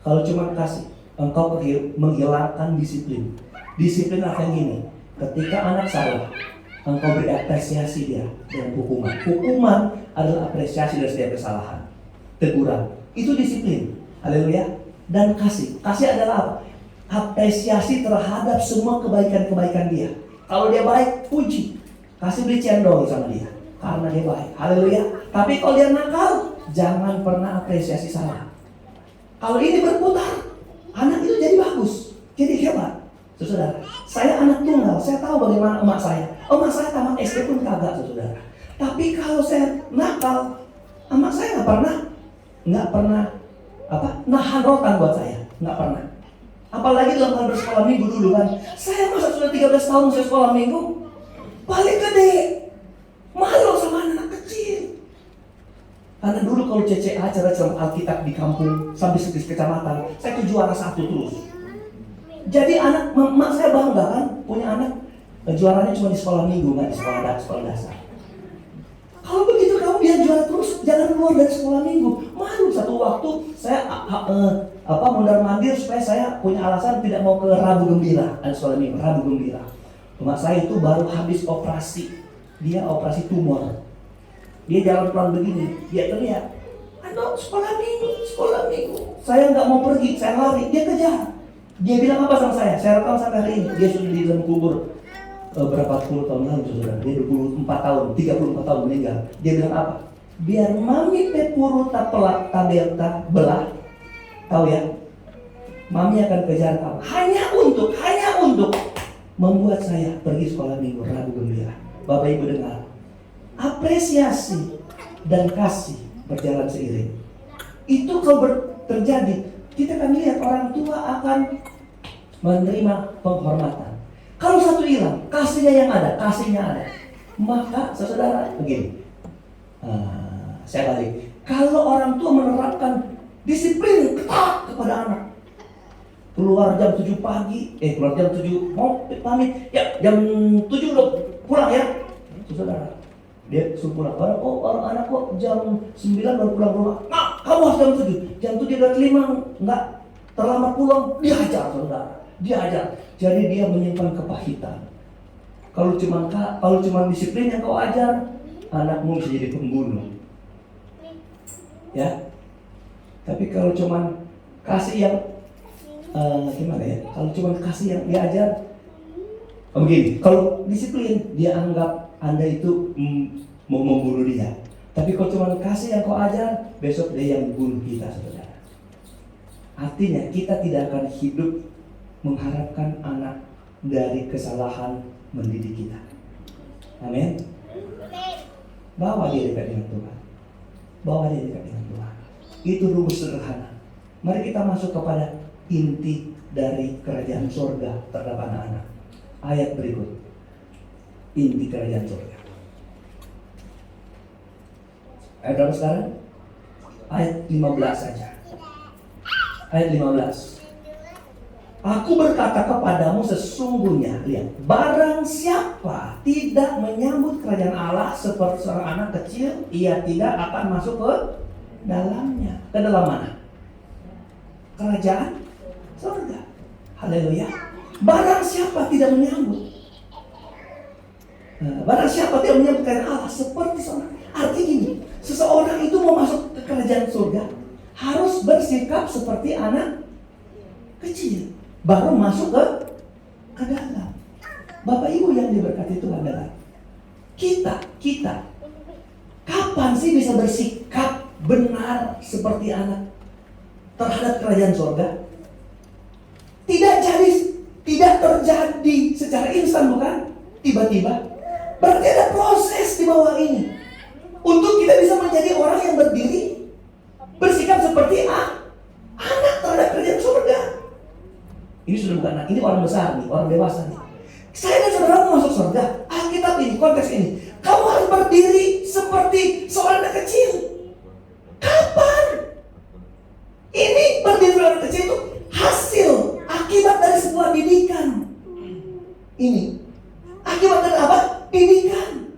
kalau cuma kasih, engkau menghilangkan disiplin. Disiplin artinya gini, ketika anak salah, engkau beri apresiasi dia dengan hukuman. Hukuman adalah apresiasi dari setiap kesalahan. Teguran, itu disiplin. Haleluya. Dan kasih adalah apa? Apresiasi terhadap semua kebaikan-kebaikan dia. Kalau dia baik, puji. Kasih beri cendol sama dia karena dia baik. Haleluya. Tapi kalau dia nakal, jangan pernah apresiasi salah. Kalau ini berputar, anak itu jadi bagus, jadi hebat. Saudara, saya anak tunggal, saya tahu bagaimana emak saya. Emak saya tamat SD pun kagak, saudara. Tapi kalau saya nakal, emak saya nggak pernah nahan rotan buat saya, nggak pernah. Apalagi dalam hal bersekolah minggu dulu kan, saya masa sudah 13 tahun saya sekolah minggu, paling gede, malu sama anak kecil. Karena dulu kalau CCA acara Alkitab di kampung sampai sekitar kecamatan, saya tuh juara 1 terus. Jadi mak saya bangga kan punya anak juaranya cuma di sekolah minggu, nggak di sekolah dasar. Kalau begitu kamu biar juara terus, jangan keluar dari sekolah minggu. Malu. Satu waktu saya mondar mandir supaya saya punya alasan tidak mau ke Rabu Gembira, ada sekolah minggu Rabu Gembira. Emak saya itu baru habis operasi, dia operasi tumor. Dia jalan pelan begini, dia teriak, "Anak sekolah minggu." Saya nggak mau pergi, saya lari, dia kejar. Dia bilang apa sama saya? Saya rekam sampai hari ini. Dia sudah di dalam kubur berapa puluh tahun lalu, saudara. Dia 34 tahun, 34 tahun meninggal. Dia bilang apa? Biar mami pepuru tabelta belah, tahu ya? Mami akan kejar kamu. Hanya untuk membuat saya pergi sekolah minggu Rabu Gembira. Bapak Ibu dengar, apresiasi dan kasih berjalan seiring. Itu kalau terjadi, kita akan lihat orang tua akan menerima penghormatan. Kalau satu hilang, kasihnya ada, maka saudara begini, saya balik. Kalau orang tua menerapkan disiplin ketat kepada anak, keluar jam 7 pagi, keluar jam 7 mau pamit, ya jam 7 udah pulang ya, saudara. Dia suruh pulang. Orang anak kok jam 9 baru pulang rumah. Nah, kamu harus jam 7. Jam 7 udah 5 enggak terlambat pulang, diajar saudara. Diajar. Jadi dia menyimpan kepahitan. Kalau cuma disiplin yang kau ajar, anakmu bisa jadi pembunuh. Ya. Tapi kalau cuma kasih yang gimana ya? Kalau cuma kasih yang diajar, begini. Kalau disiplin, dia anggap Anda itu mau membunuh dia. Tapi kalau cuma kasih yang kau ajar, besok dia yang bunuh kita, saudara. Artinya kita tidak akan hidup mengharapkan anak dari kesalahan mendidik kita. Amin. Bawa dia dekat dengan Tuhan. Bawa dia dekat dengan Tuhan. Itu rumus sederhana. Mari kita masuk kepada inti dari kerajaan surga terhadap anak-anak. Ayat berikut. Inti kerajaan surga. Ayat berapa sekarang? Ayat 15 saja. Ayat 15. Aku berkata kepadamu sesungguhnya, lihat, barang siapa tidak menyambut kerajaan Allah seperti seorang anak kecil, ia tidak akan masuk ke dalamnya. Ke dalam mana? Kerajaan surga. Haleluya. Barang siapa tidak menyambut, barang siapa tidak menyambut kerajaan Allah seperti seorang. Artinya gini, seseorang itu mau masuk ke kerajaan surga harus bersikap seperti anak kecil, baru masuk ke dalam. Bapak Ibu yang diberkati Tuhan, adalah kita kapan sih bisa bersikap benar seperti anak terhadap kerajaan surga? Tidak terjadi secara instan, bukan? Tiba-tiba. Berarti ada proses di bawah ini untuk kita bisa menjadi orang yang berdiri, bersikap seperti anak terhadap kerajaan surga. Ini sudah bukan anak, ini orang besar nih, orang dewasa nih. Saya dan saudara mau masuk surga. Alkitab ini, konteks ini, kamu harus berdiri seperti seorang anak kecil. Kapan? Ini berdiri seorang anak kecil itu hasil, akibat dari sebuah didikan. Ini akibat dari apa? Didikan.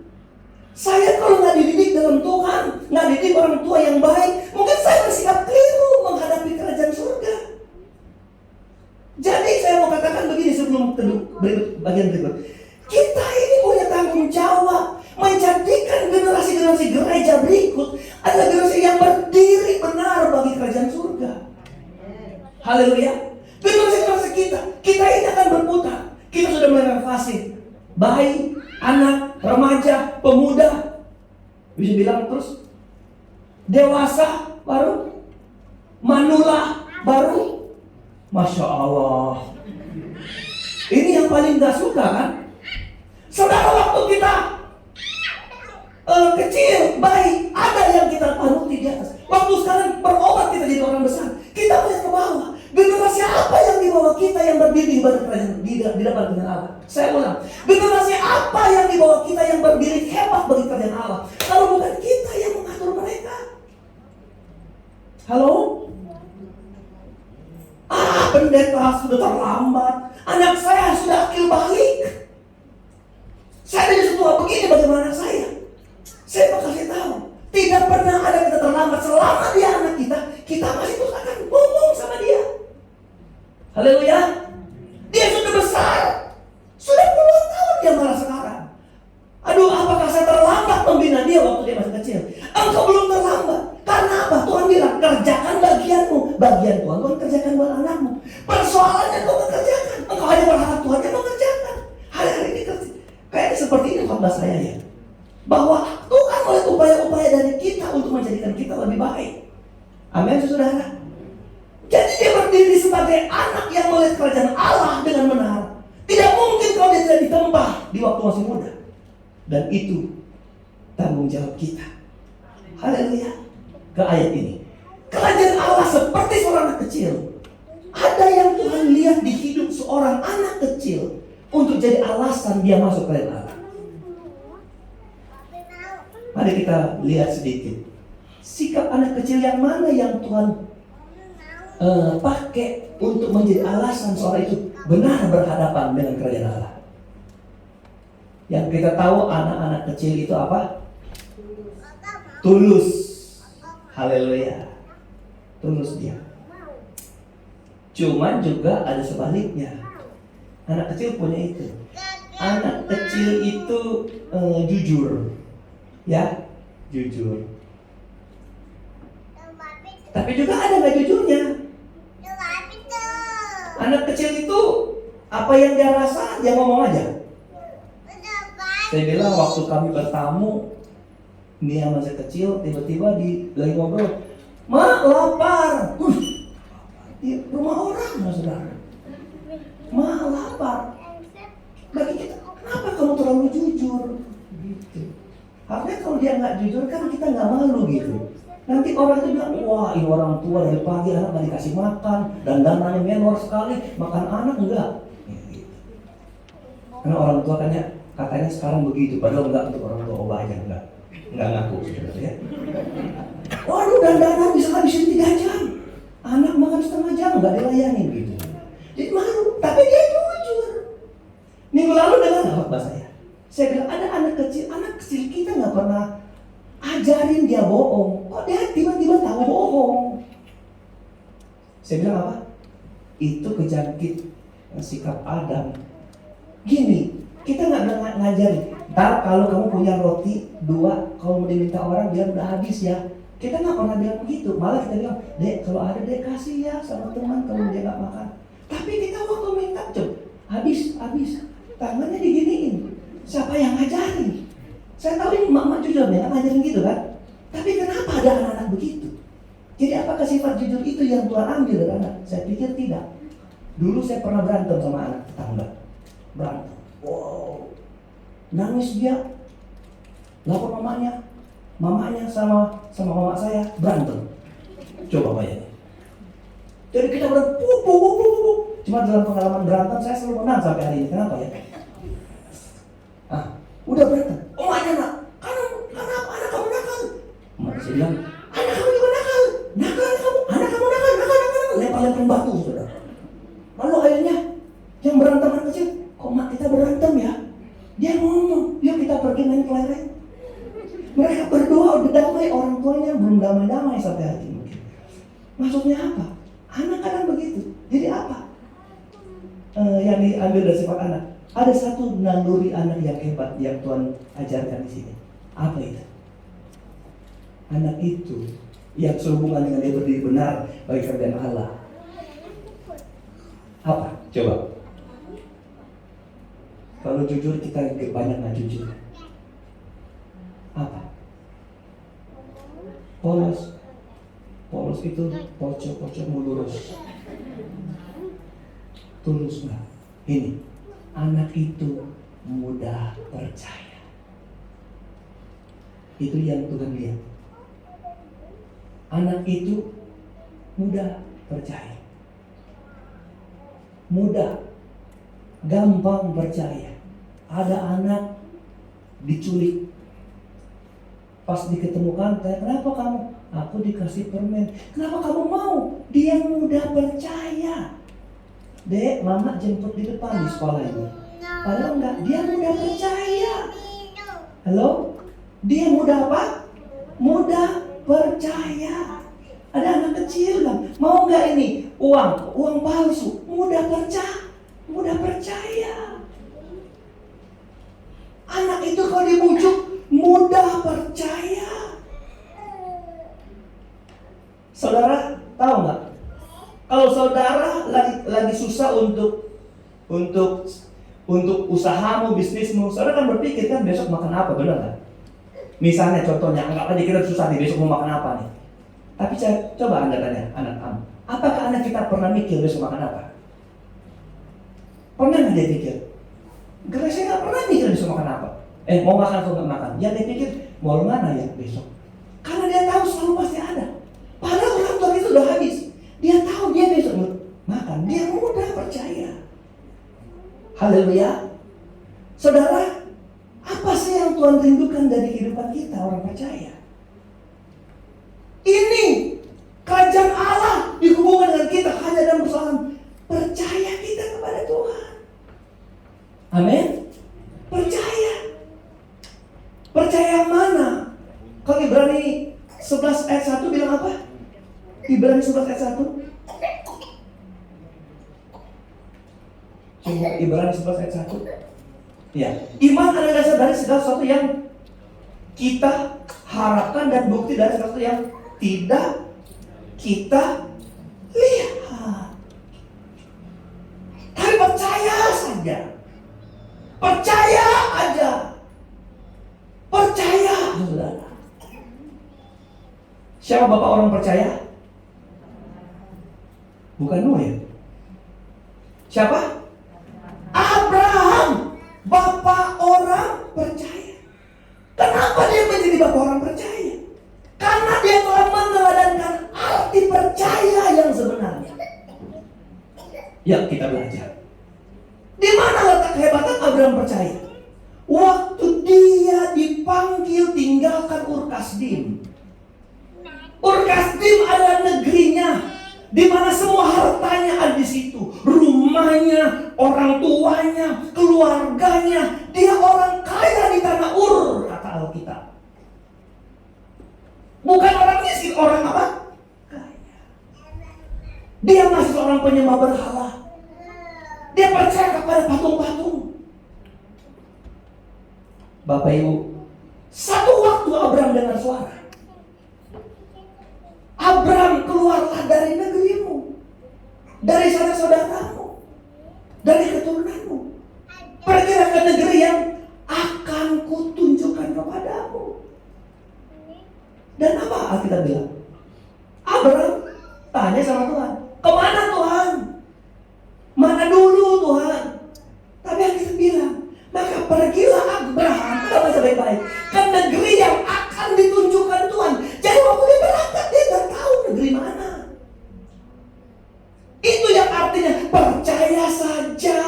Saya kalau nggak dididik dalam Tuhan, nggak didik orang tua yang baik, mungkin saya bersikap keliru menghadapi kerajaan surga. Jadi saya mau katakan begini sebelum bagian berikut. Kita ini punya tanggung jawab menjadikan generasi-generasi gereja berikut adalah generasi yang berdiri benar bagi kerajaan surga. Haleluya. Generasi kita ini akan berputar. Kita sudah merenovasi bayi, anak, remaja, pemuda, bisa bilang terus dewasa baru, manula baru. Masya Allah. Ini yang paling gak suka kan? Saudara, waktu kita kecil, bayi, ada yang kita panuti di atas. Waktu sekarang berobat kita jadi orang besar, kita melihat ke bawah. Generasi apa yang di bawah kita yang berdiri di depan dengan Allah? Saya ulang, generasi apa yang di bawah kita yang berdiri hebat bagi kerajaan Allah? Kalau bukan kita yang mengatur mereka. Halo? Pendeta sudah terlambat. Anak saya sudah akil balik. Saya dari setua begini bagaimana saya? Saya mau kasih tahu, tidak pernah ada kita terlambat selama dia anak kita masih terus akan ngomong sama dia. Haleluya. Dia sudah besar, sudah puluhan tahun dia malah sekarang. Aduh, apakah saya terlambat membina dia waktu dia masih kecil? Engkau belum terlambat. Karena apa? Tuhan bilang, kerjakan bagianmu. Bagian Tuhan kerjakan buat anakmu. Persoalannya kau kerjakan. Engkau hanya berharap Tuhan yang mengerjakan. Hari-hari ini kayak seperti ini khotbah saya ya. Bahwa Tuhan melihat upaya-upaya dari kita untuk menjadikan kita lebih baik. Amin, saudara. Jadi dia berdiri sebagai anak yang melihat kerajaan Allah dengan benar. Tidak mungkin kalau dia tidak ditempah di waktu masih muda. Dan itu tanggung jawab kita. Haleluya. Ke ayat ini, kerajaan Allah seperti seorang anak kecil. Ada yang Tuhan lihat di hidup seorang anak kecil untuk jadi alasan dia masuk kerajaan Allah. Mari kita lihat sedikit sikap anak kecil yang mana yang Tuhan pakai untuk menjadi alasan seorang itu benar berhadapan dengan kerajaan Allah. Yang kita tahu anak-anak kecil itu apa? Tulus. Haleluya. Tulus dia. Cuman juga ada sebaliknya. Anak kecil punya itu. Anak kecil itu jujur. Ya, jujur. Tapi juga ada gak jujurnya. Anak kecil itu apa yang dia rasa dia ngomong aja. Saya bilang waktu kami bertamu, dia masih kecil, tiba-tiba lagi ngobrol, "Ma, lapar." Di rumah orang, saudara. "Ma, lapar." Bagi kita, kenapa kamu terlalu jujur? Gitu. Harusnya kalau dia nggak jujur kan kita nggak malu gitu. Nanti orang itu bilang, wah ini orang tua dari pagi anak nggak dikasih makan, dan dananya menor sekali, makan anak enggak. Gitu. Karena orang tua katanya sekarang begitu, padahal enggak, untuk orang tua Oba aja enggak ngaku saudara ya. Waduh, dandanan bisa habisin 3 jam, anak makan setengah jam nggak dilayani gitu. Jadi malu, tapi dia jujur. Minggu lalu dengar nggak khotbah saya bilang ada anak kecil kita nggak pernah ajarin dia bohong, kok dia tiba-tiba tahu bohong. Saya bilang apa? Itu kejangkit sikap Adam. Gini, kita nggak bilang ngajarin. Ntar kalau kamu punya roti 2, kalau mau diminta orang bilang udah habis ya. Kita nggak pernah bilang begitu. Malah kita bilang, dek kalau ada dek kasih ya sama teman kalau dia nggak makan. Tapi kita waktu minta habis, tangannya diginiin. Siapa yang ngajarin? Saya tahu ini mama jujur ya, ngajarin gitu kan. Tapi kenapa ada anak-anak begitu? Jadi apakah sifat jujur itu yang Tuhan ambil dari anak? Saya pikir tidak. Dulu saya pernah berantem sama anak tetangga. Berantem. Wow. Nangis dia. Lapor mamanya sama mama saya berantem. Coba bayangin. Jadi kita berantem. Cuma dalam pengalaman berantem saya selalu menang sampai hari ini. Kenapa ya? Udah berantem. Emaknya nak, kenapa anak kamu nakal? Emak saya bilang, anak kamu juga nakal. Anak kamu nakal. Lempar batu saudara. Lalu akhirnya yang berantem anak kecil, kok mak kita berantem ya? Dia ngomong, yuk kita pergi main kelereng. Mereka berdua udah damai, orang tuanya belum damai-damai sampai hari ini. Maksudnya apa? Anak kadang begitu. Jadi apa? Yang diambil dari sifat anak. Ada satu naluri anak yang hebat yang Tuhan ajarkan di sini. Apa itu? Anak itu yang sehubungan dengan dia berdiri benar bagi kerjaan Allah. Apa? Coba. Kalau jujur kita banyak nggak jujur. Apa? Polos itu pocok mulurus. Tulus nggak? Ini. Anak itu mudah percaya. Itu yang Tuhan lihat. Anak itu mudah percaya. Mudah, gampang percaya. Ada anak diculik. Pas diketemukan, kenapa kamu? Aku dikasih permen. Kenapa kamu mau? Dia mudah percaya. Dek, mama jemput di depan di sekolah ini. Padahal enggak, dia mudah percaya. Halo? Dia mudah apa? Mudah percaya. Ada anak kecil kan, mau enggak ini? Uang palsu. Mudah percaya. Anak itu kalau dibujuk, mudah percaya. Saudara, tahu enggak? Kalau saudara lagi susah untuk usahamu, bisnismu, saudara kan berpikir kan besok makan apa, benar kan? Misalnya contohnya, anggaplah kita susah nih, besok mau makan apa nih? Tapi coba Anda tanya anak kamu, apakah anak kita pernah mikir besok makan apa? Pernah nggak dia pikir? Grace nggak pernah mikir besok makan apa. Mau makan atau nggak makan? Yang dia pikir mau mana ya besok? Karena dia tahu selalu pasti ada. Padahal orang tua itu udah habis. Dia tahu dia besok makan, dia mudah percaya. Haleluya. Saudara, apa sih yang Tuhan rindukan dari kehidupan kita orang percaya? Ini kerajaan Allah dihubungkan dengan kita hanya dalam persoalan percaya kita kepada Tuhan. Amin. Percaya. Percaya yang mana? Kalau Ibrani 11 ayat 1 bilang apa? Ibrani 11 ayat 1. Coba Ibrani 11 ayat 1. Ya, iman adalah dasar dari segala sesuatu yang kita harapkan dan bukti dari segala sesuatu yang tidak kita lihat. Tapi percaya saja. Percaya aja. Percaya, saudara. Siapa bapak orang percaya? Bukan Nuh ya? Siapa? Abraham, bapak orang percaya. Kenapa dia Yuk kita belajar. Di mana letak kehebatan Abraham percaya? Waktu dia dipanggil tinggalkan Ur Kasdim. Ur Kasdim adalah negerinya, di mana semua hartanya ada di situ, rumahnya, orang tuanya, keluarganya. Dia orang kaya di tanah Ur, kata Alkitab. Bukan orang miskin, orang apa? Kaya. Dia masih seorang penyembah berhala. Dia percaya kepada patung-patung. Bapak Ibu, satu waktu Abraham dengar suara. Abraham, keluarlah dari negerimu, dari saudara-saudaramu, dari keturunanmu. Pergilah ke negeri yang akan kutunjukkan kepadamu. Dan apa Alkitab bilang? Abraham tanya sama Tuhan, kemana Tuhan? Mana dulu Tuhan? Tapi Alkitab bilang, maka pergilah Abraham, kita baca baik-baik, ke negeri yang akan ditunjukkan Tuhan. Jadi waktu dia berangkat, dia gak tahu negeri mana. Itu yang artinya percaya saja.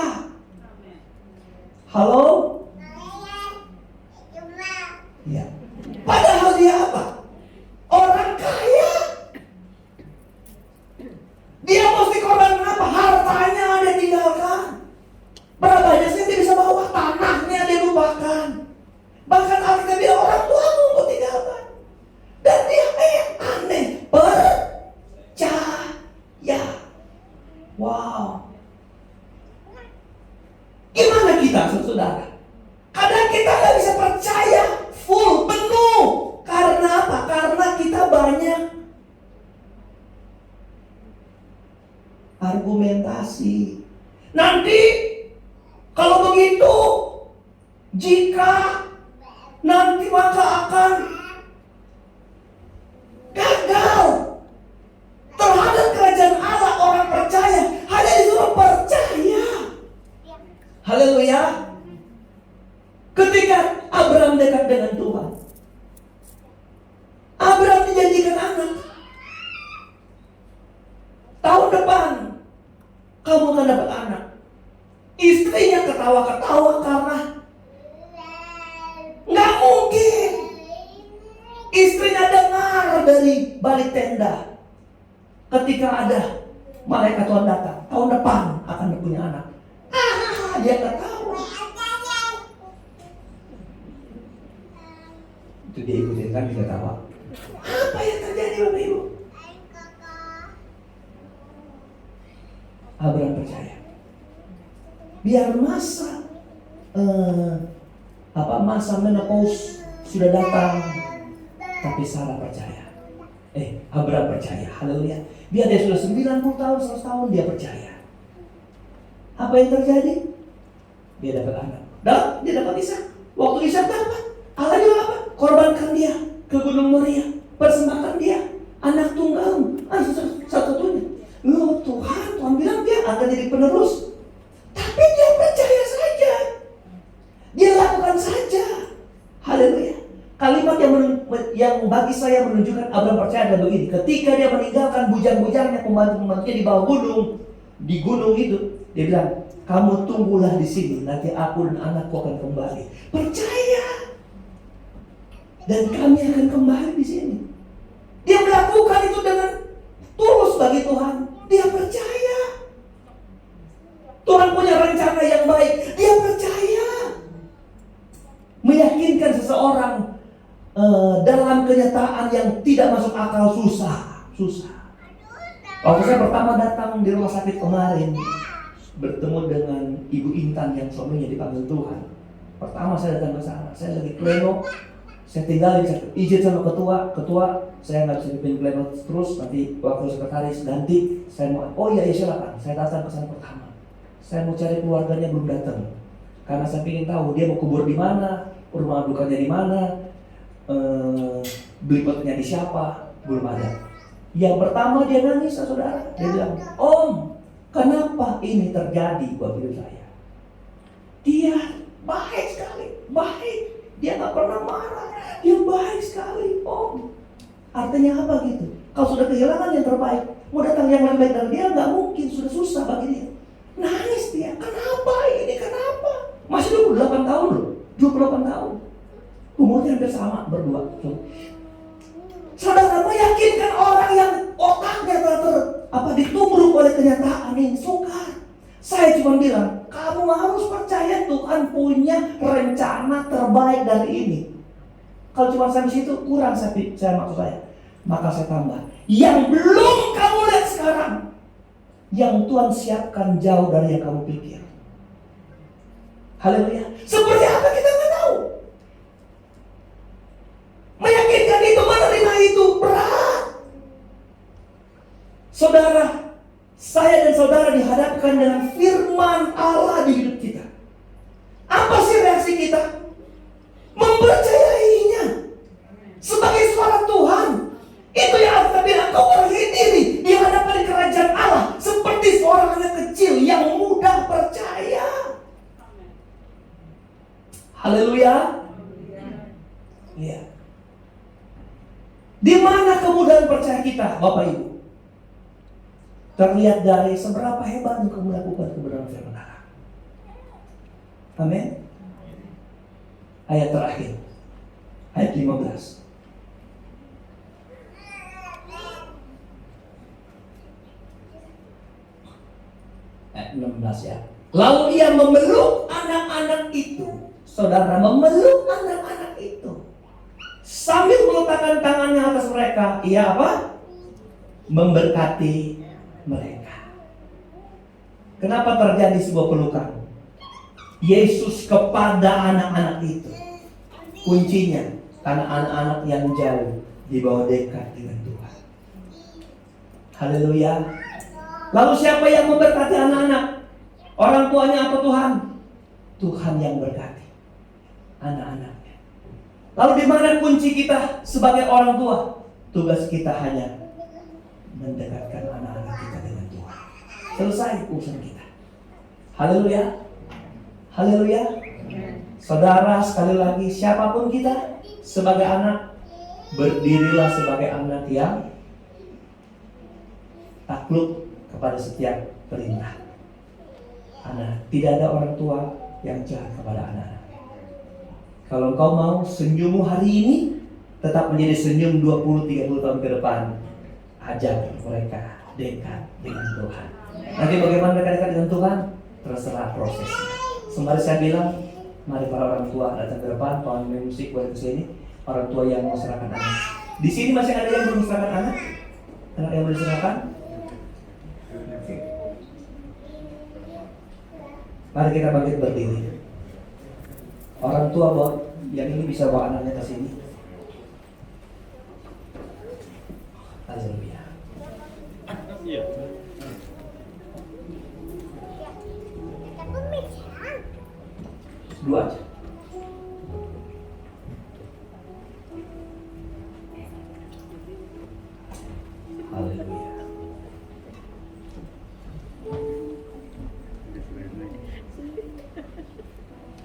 Halo? Ya. Padahal dia apa? Orang kaya. Dia mesti korban apa? Hartanya dia tinggalkan. Berapa banyak sih dia bisa bawa? Tanahnya dia lupakan. Bahkan Alkitab bilang orang tuamu kau tinggalkan. Dan dia aneh, percaya. Wow. Gimana kita saudara? Kadang kita gak bisa percaya full, penuh. Karena apa? Karena kita banyak argumentasi. Nanti kalau begitu, jika nanti maka akan gagal terhadap kerajaan Allah. Orang percaya hanya disuruh percaya. Haleluya. Ketika Abraham dekat dengan Tuhan, Abraham dijanjikan anak. Tahun depan kamu akan dapat anak. Istrinya ketawa-ketawa karena nggak mungkin. Istrinya dengar dari balik tenda ketika ada malaikat Tuhan datang, tahun depan akan punya anak. Dia ketawa. Itu dia ikutin kan, dia ketawa. Apa yang terjadi Bapak Ibu? Abraham percaya. Biar masa menopause sudah datang, tapi Sarah percaya. Abraham percaya. Haleluya. Biar dia sudah 90 tahun, 100 tahun, dia percaya. Apa yang terjadi? Dia dapat anak. Dia dapat Ishak. Waktu Ishak dapat, Allah bilang apa? Korbankan dia ke Gunung Moria, persembahkan dia anak tunggalmu, satu-satunya. Loh Tuhan bilang dia akan jadi penerus. Tapi dia percaya saja. Dia lakukan saja. Haleluya. Kalimat yang bagi saya menunjukkan Abraham percaya adalah begini. Ketika dia meninggalkan bujang-bujangnya, pembantu-pembantunya di bawah gunung, di gunung itu, dia bilang, kamu tunggulah di sini, nanti aku dan anakku akan kembali. Percaya. Dan kami akan kembali di sini. Dia melakukan itu dengan tulus bagi Tuhan. Dia percaya. Tuhan punya rencana yang baik. Dia percaya. Meyakinkan seseorang dalam kenyataan yang tidak masuk akal susah. Waktu saya pertama datang di rumah sakit kemarin, bertemu dengan Ibu Intan yang suaminya dipanggil Tuhan. Pertama saya datang ke sana, saya lagi pleno, saya tinggalin, saya izin sama ketua, saya nggak bisa dipimpin pleno terus, nanti waktu sekretaris ganti, saya mau, silakan, saya datang ke sana pertama. Saya mau cari keluarganya belum datang, karena saya ingin tahu dia mau kubur di mana, rumah dukanya di mana, beli potnya di siapa, belum ada. Yang pertama dia nangis, saudara, dia bilang, Om, kenapa ini terjadi buat hidup saya? Dia baik sekali, baik. Dia gak pernah marah. Dia baik sekali, Om. Artinya apa gitu? Kalau sudah kehilangan yang terbaik, mau datang yang lebih baik dari dia gak mungkin, sudah susah bagi dia. Nangis dia, kenapa ini, kenapa? Masih 28 tahun loh, 28 tahun. Umurnya hampir sama berdua. Saudara meyakinkan orang yang otaknya ditubruk oleh kenyataan yang sukar. Saya cuma bilang, kamu harus percaya Tuhan punya rencana terbaik dari ini. Kalau cuma sampai situ kurang saya maksud saya. Maka saya tambah, yang belum kamu lihat sekarang, yang Tuhan siapkan jauh dari yang kamu pikir. Haleluya. Seperti apa kita nggak tahu. Meyakinkan itu, menerima itu berat. Saudara, saya dan saudara dihadapkan dengan firman Allah di hidup kita. Apa sih reaksi kita? Mempercayainya sebagai suara Tuhan. Itu yang Alkitab bilang, kau berdiri di hadapan kerajaan Allah seperti seorang anak kecil yang mudah percaya. Haleluya. Iya. Di mana kemudahan percaya kita, Bapak Ibu? Terlihat dari seberapa hebat kamu melakukan kebenaran firman Allah. Amin. Ayat terakhir, ayat 15. Ayat 16 ya. Lalu ia memeluk anak-anak itu. Saudara, memeluk anak-anak itu. Sambil meletakkan tangannya atas mereka, ia apa? Memberkati mereka. Kenapa terjadi sebuah pelukan? Yesus kepada anak-anak itu. Kuncinya karena anak-anak yang jauh dibawa dekat dengan Tuhan. Haleluya. Lalu siapa yang memberkati anak-anak? Orang tuanya atau Tuhan? Tuhan yang berkati anak-anaknya. Lalu di mana kunci kita sebagai orang tua? Tugas kita hanya mendekatkan anak-anak kita dengan Tuhan. Selesai urusan kita. Haleluya. Haleluya. Saudara, sekali lagi, siapapun kita sebagai anak, berdirilah sebagai anak yang takluk kepada setiap perintah. Anak, tidak ada orang tua yang jahat kepada anak-anak. Kalau engkau mau senyummu hari ini tetap menjadi senyum 20-30 tahun ke depan, ajak mereka dekat dengan Tuhan. Nanti bagaimana mereka dekat dengan Tuhan? Terserah prosesnya. Sembari saya bilang, mari para orang tua datang ke depan, kawan main musik boleh ke sini. Orang tua yang mau serahkan anak. Di sini masih ada yang belum serahkan anak? Anak yang belum serahkan? Mari kita bangkit berdiri. Orang tua yang ini bisa bawa anaknya ke sini. Haleluya. Dua aja. Haleluya.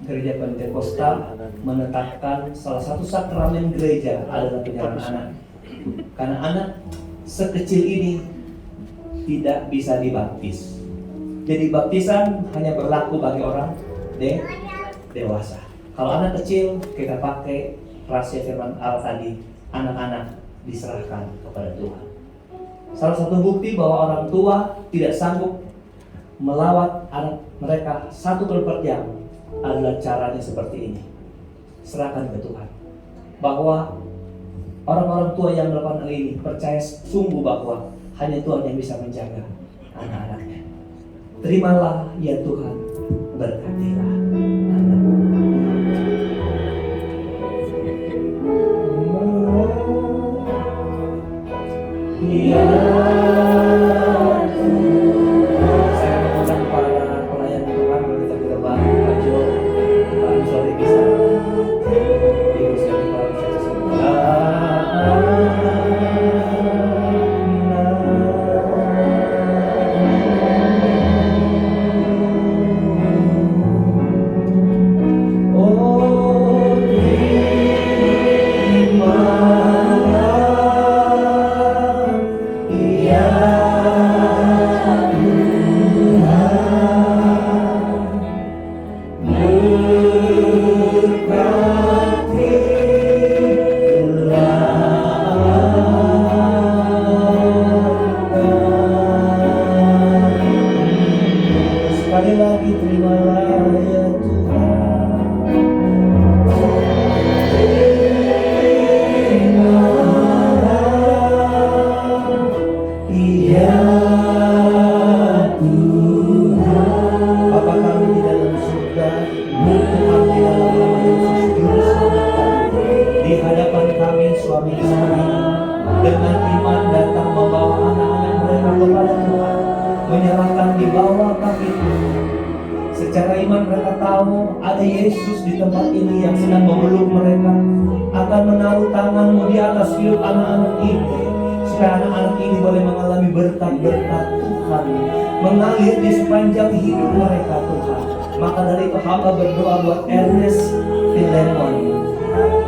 Gereja Pentakosta menetapkan salah satu sakramen gereja adalah penyerahan anak. Karena anak sekecil ini tidak bisa dibaptis. Jadi baptisan hanya berlaku bagi orang dewasa. Kalau anak kecil, kita pakai rahasia firman Allah tadi, anak-anak diserahkan kepada Tuhan. Salah satu bukti bahwa orang tua tidak sanggup melawat anak mereka 1/4 jam adalah caranya seperti ini. Serahkan ke Tuhan. Bahwa orang-orang tua yang melakukan hal ini percaya sungguh bahwa hanya Tuhan yang bisa menjaga anak-anaknya. Terimalah ya Tuhan, berkatilah anakmu. Ya saya mengundang para pelayan Tuhan kita ke depan. Pak Jo, Pak Ansori bisa. Ibu sekali Pak bisa. Yeah. kami suami istri dengan iman datang membawa anak-anak mereka kepada Tuhan, menyerahkan di bawah kaki Tuhan. Secara iman mereka tahu ada Yesus di tempat ini yang sedang memeluk mereka, akan menaruh tanganmu di atas hidup anak-anak ini, supaya anak-anak ini boleh mengalami berkat-berkat Tuhan mengalir di sepanjang hidup mereka Tuhan. Maka dari itu hamba berdoa buat Ernest Filemon,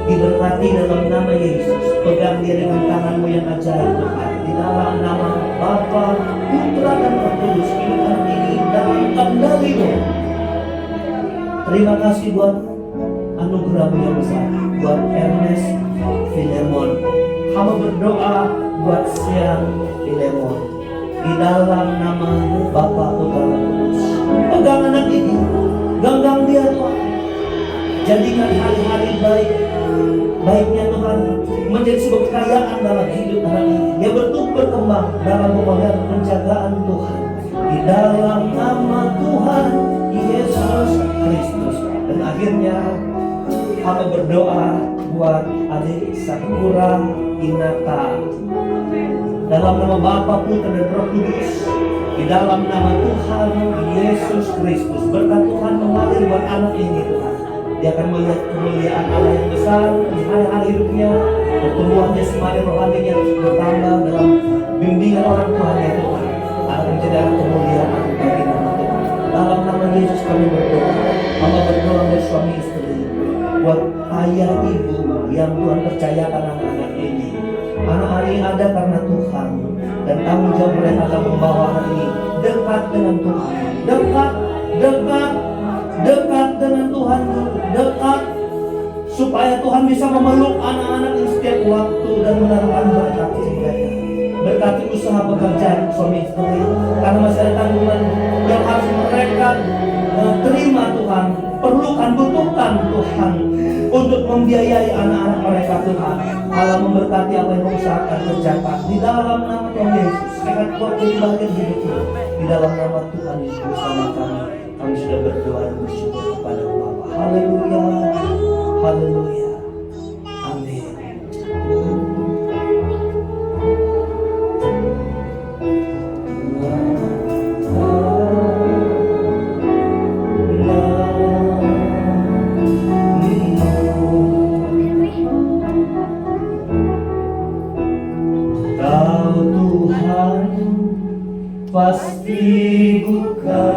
diberkati dalam nama Yesus. Pegang dia dengan tanganmu yang ajaib Tuhan, di dalam nama Bapa, Putra dan Roh Kudus. Hidup anak ini dalam kendali-Mu. Terima kasih buat anugerah-Mu yang besar buat Ernest Filemon. Hamba berdoa buat Sian Filemon, di dalam nama Bapa, Putra dan Roh Kudus. Pegang anak ini, genggam dia Tuhan. Jadikan hari-hari baiknya Tuhan menjadi sebuah kekayaan dalam hidup anak ini. Dia bertumbuh berkembang dalam pemegang penjagaan Tuhan, di dalam nama Tuhan Yesus Kristus. Dan akhirnya hamba berdoa buat adik Sakura Inata, dalam nama Bapa, Putra dan Roh Kudus, di dalam nama Tuhan Yesus Kristus. Berkat Tuhan mengalir buat anak ini Tuhan. Dia akan melihat kemuliaan Allah yang besar di hari-hari hidupnya, pertumbuhan jasmani rohaninya bertambah dalam bimbingan orang tuanya Tuhan. Akan menjadi anak kemuliaan bagi nama Tuhan. Dalam nama Yesus kami berdoa. Hamba berdoa buat suami istri, buat ayah ibu yang Tuhan percayakan anak-anak ini. Anak-anak ini ada karena Tuhan, dan tanggung jawab mereka akan membawa anak ini dekat dengan Tuhan, dekat dengan Tuhan, dekat, supaya Tuhan bisa memeluk anak-anak ini setiap waktu dan menaruhkan berkat di mereka. Berkati usaha pekerjaan suami istri, karena masih ada tanggungan yang harus mereka terima Tuhan, perlukan, butuhkan Tuhan untuk membiayai anak-anak mereka Tuhan. Allah memberkati apa yang kamu usahakan kerjakan di dalam nama Tuhan Yesus. Sehat kuat jadi bagian hidupmu. Di dalam nama Tuhan Yesus bersama kami sudah berdoa dan bersyukur kepada Bapa. Haleluya, haleluya, amin. Pasti buka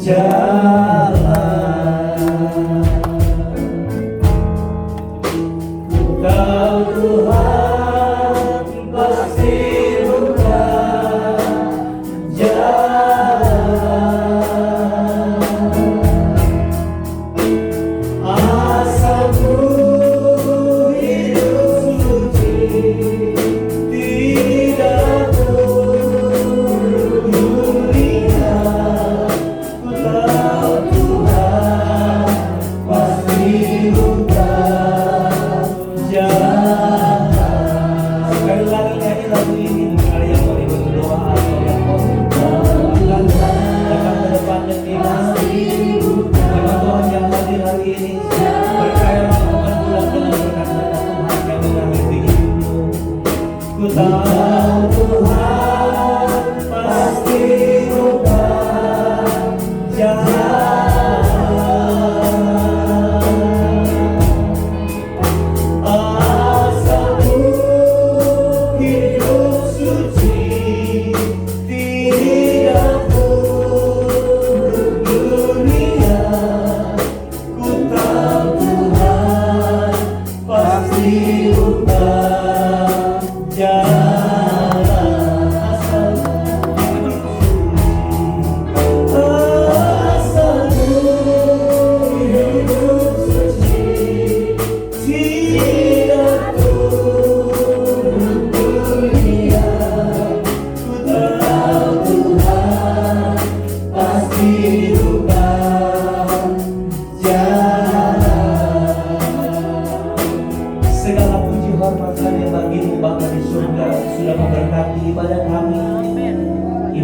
jalan, Kau Tuhan pasti buka jalan. Asalku hidup suci, tidak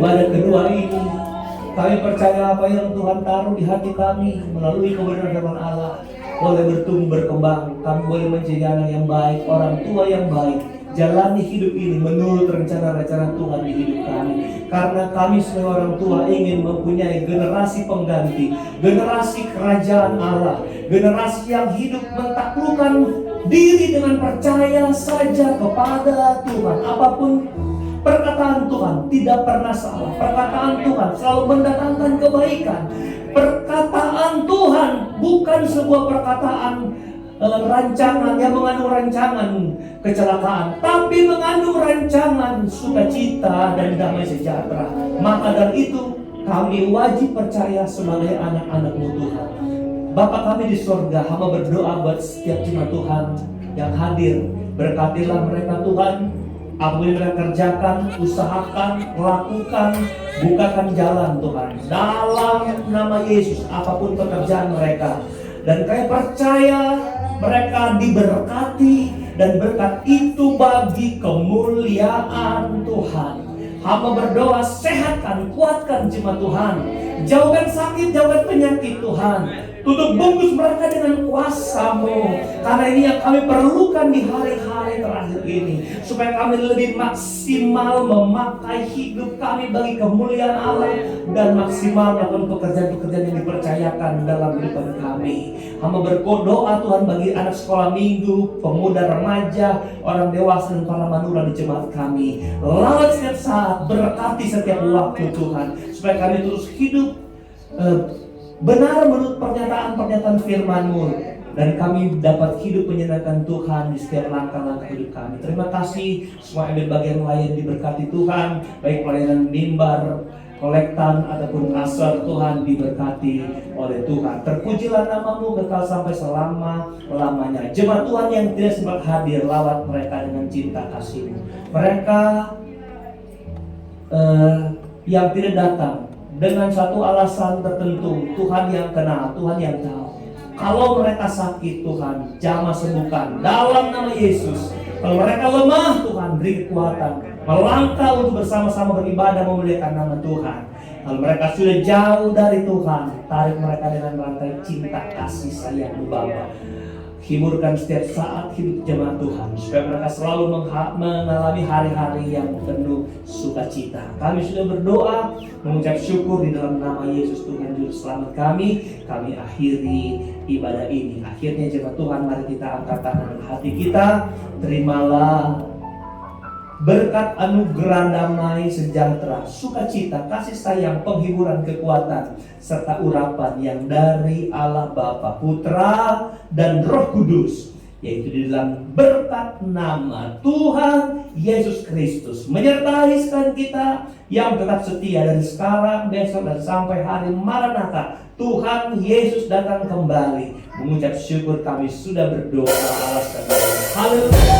ibadah kedua ini, kami percaya apa yang Tuhan taruh di hati kami melalui kebenaran firman Allah boleh bertumbuh berkembang, kami boleh menjadi anak yang baik, orang tua yang baik, jalani hidup ini menurut rencana-rencana Tuhan di hidup kami. Karena kami sebagai orang tua ingin mempunyai generasi pengganti, generasi kerajaan Allah, generasi yang hidup mentaklukkan diri dengan percaya saja kepada Tuhan. Apapun perkataan Tuhan tidak pernah salah. Perkataan Tuhan selalu mendatangkan kebaikan. Perkataan Tuhan bukan sebuah perkataan rancangan yang mengandung rancangan kecelakaan, tapi mengandung rancangan sukacita dan damai sejahtera. Maka dari itu kami wajib percaya sebagai anak-anak-Mu Tuhan. Bapa kami di surga, hamba berdoa buat setiap jemaat Tuhan yang hadir. Berkatilah mereka Tuhan. Apa yang mereka kerjakan, usahakan, lakukan, bukakan jalan Tuhan. Dalam nama Yesus, apapun pekerjaan mereka. Dan kami percaya mereka diberkati, dan berkat itu bagi kemuliaan Tuhan. Hamba berdoa, sehatkan, kuatkan jemaat Tuhan. Jauhkan sakit, jauhkan penyakit Tuhan. Tutup bungkus mereka dengan kuasa-Mu. Karena ini yang kami perlukan di hari-hari terakhir ini. Supaya kami lebih maksimal memakai hidup kami bagi kemuliaan Allah. Dan maksimal melakukan pekerjaan-pekerjaan yang dipercayakan dalam kehidupan kami. Hamba berdoa Tuhan bagi anak sekolah minggu, pemuda, remaja, orang dewasa, dan para manula di jemaat kami. Lawat setiap saat, berkati setiap waktu Tuhan. Supaya kami terus hidup benar menurut pernyataan-pernyataan firman-Mu, dan kami dapat hidup menyenangkan Tuhan di setiap langkah-langkah hidup kami. Terima kasih semua yang bagian lain diberkati Tuhan, baik pelayanan mimbar, kolektan ataupun asar, Tuhan diberkati oleh Tuhan. Terpujilah nama-Mu kekal sampai selama-lamanya. Jemaat Tuhan yang tidak sempat hadir, lawat mereka dengan cinta kasih-Mu. Mereka yang tidak datang dengan satu alasan tertentu, Tuhan yang kenal, Tuhan yang tahu. Kalau mereka sakit, Tuhan jamah sembuhkan dalam nama Yesus. Kalau mereka lemah, Tuhan beri kekuatan melangkah untuk bersama-sama beribadah memuliakan nama Tuhan. Kalau mereka sudah jauh dari Tuhan, tarik mereka dengan rantai cinta kasih sayang Bapa. Hiburkan setiap saat hidup jemaat Tuhan, supaya mereka selalu mengalami hari-hari yang penuh sukacita. Kami sudah berdoa, mengucap syukur di dalam nama Yesus Tuhan Juru Selamat kami. Kami akhiri ibadah ini. Akhirnya jemaat Tuhan, mari kita angkat tangan dan hati kita. Terimalah berkat anugerah damai sejahtera, sukacita, kasih sayang, penghiburan, kekuatan, serta urapan yang dari Allah Bapa, Putra, dan Roh Kudus, yaitu di dalam berkat nama Tuhan Yesus Kristus, menyertai sekalian kita yang tetap setia dari sekarang, besok, dan sampai hari Maranatha. Tuhan Yesus datang kembali. Mengucap syukur kami sudah berdoa alas kami. Haleluya.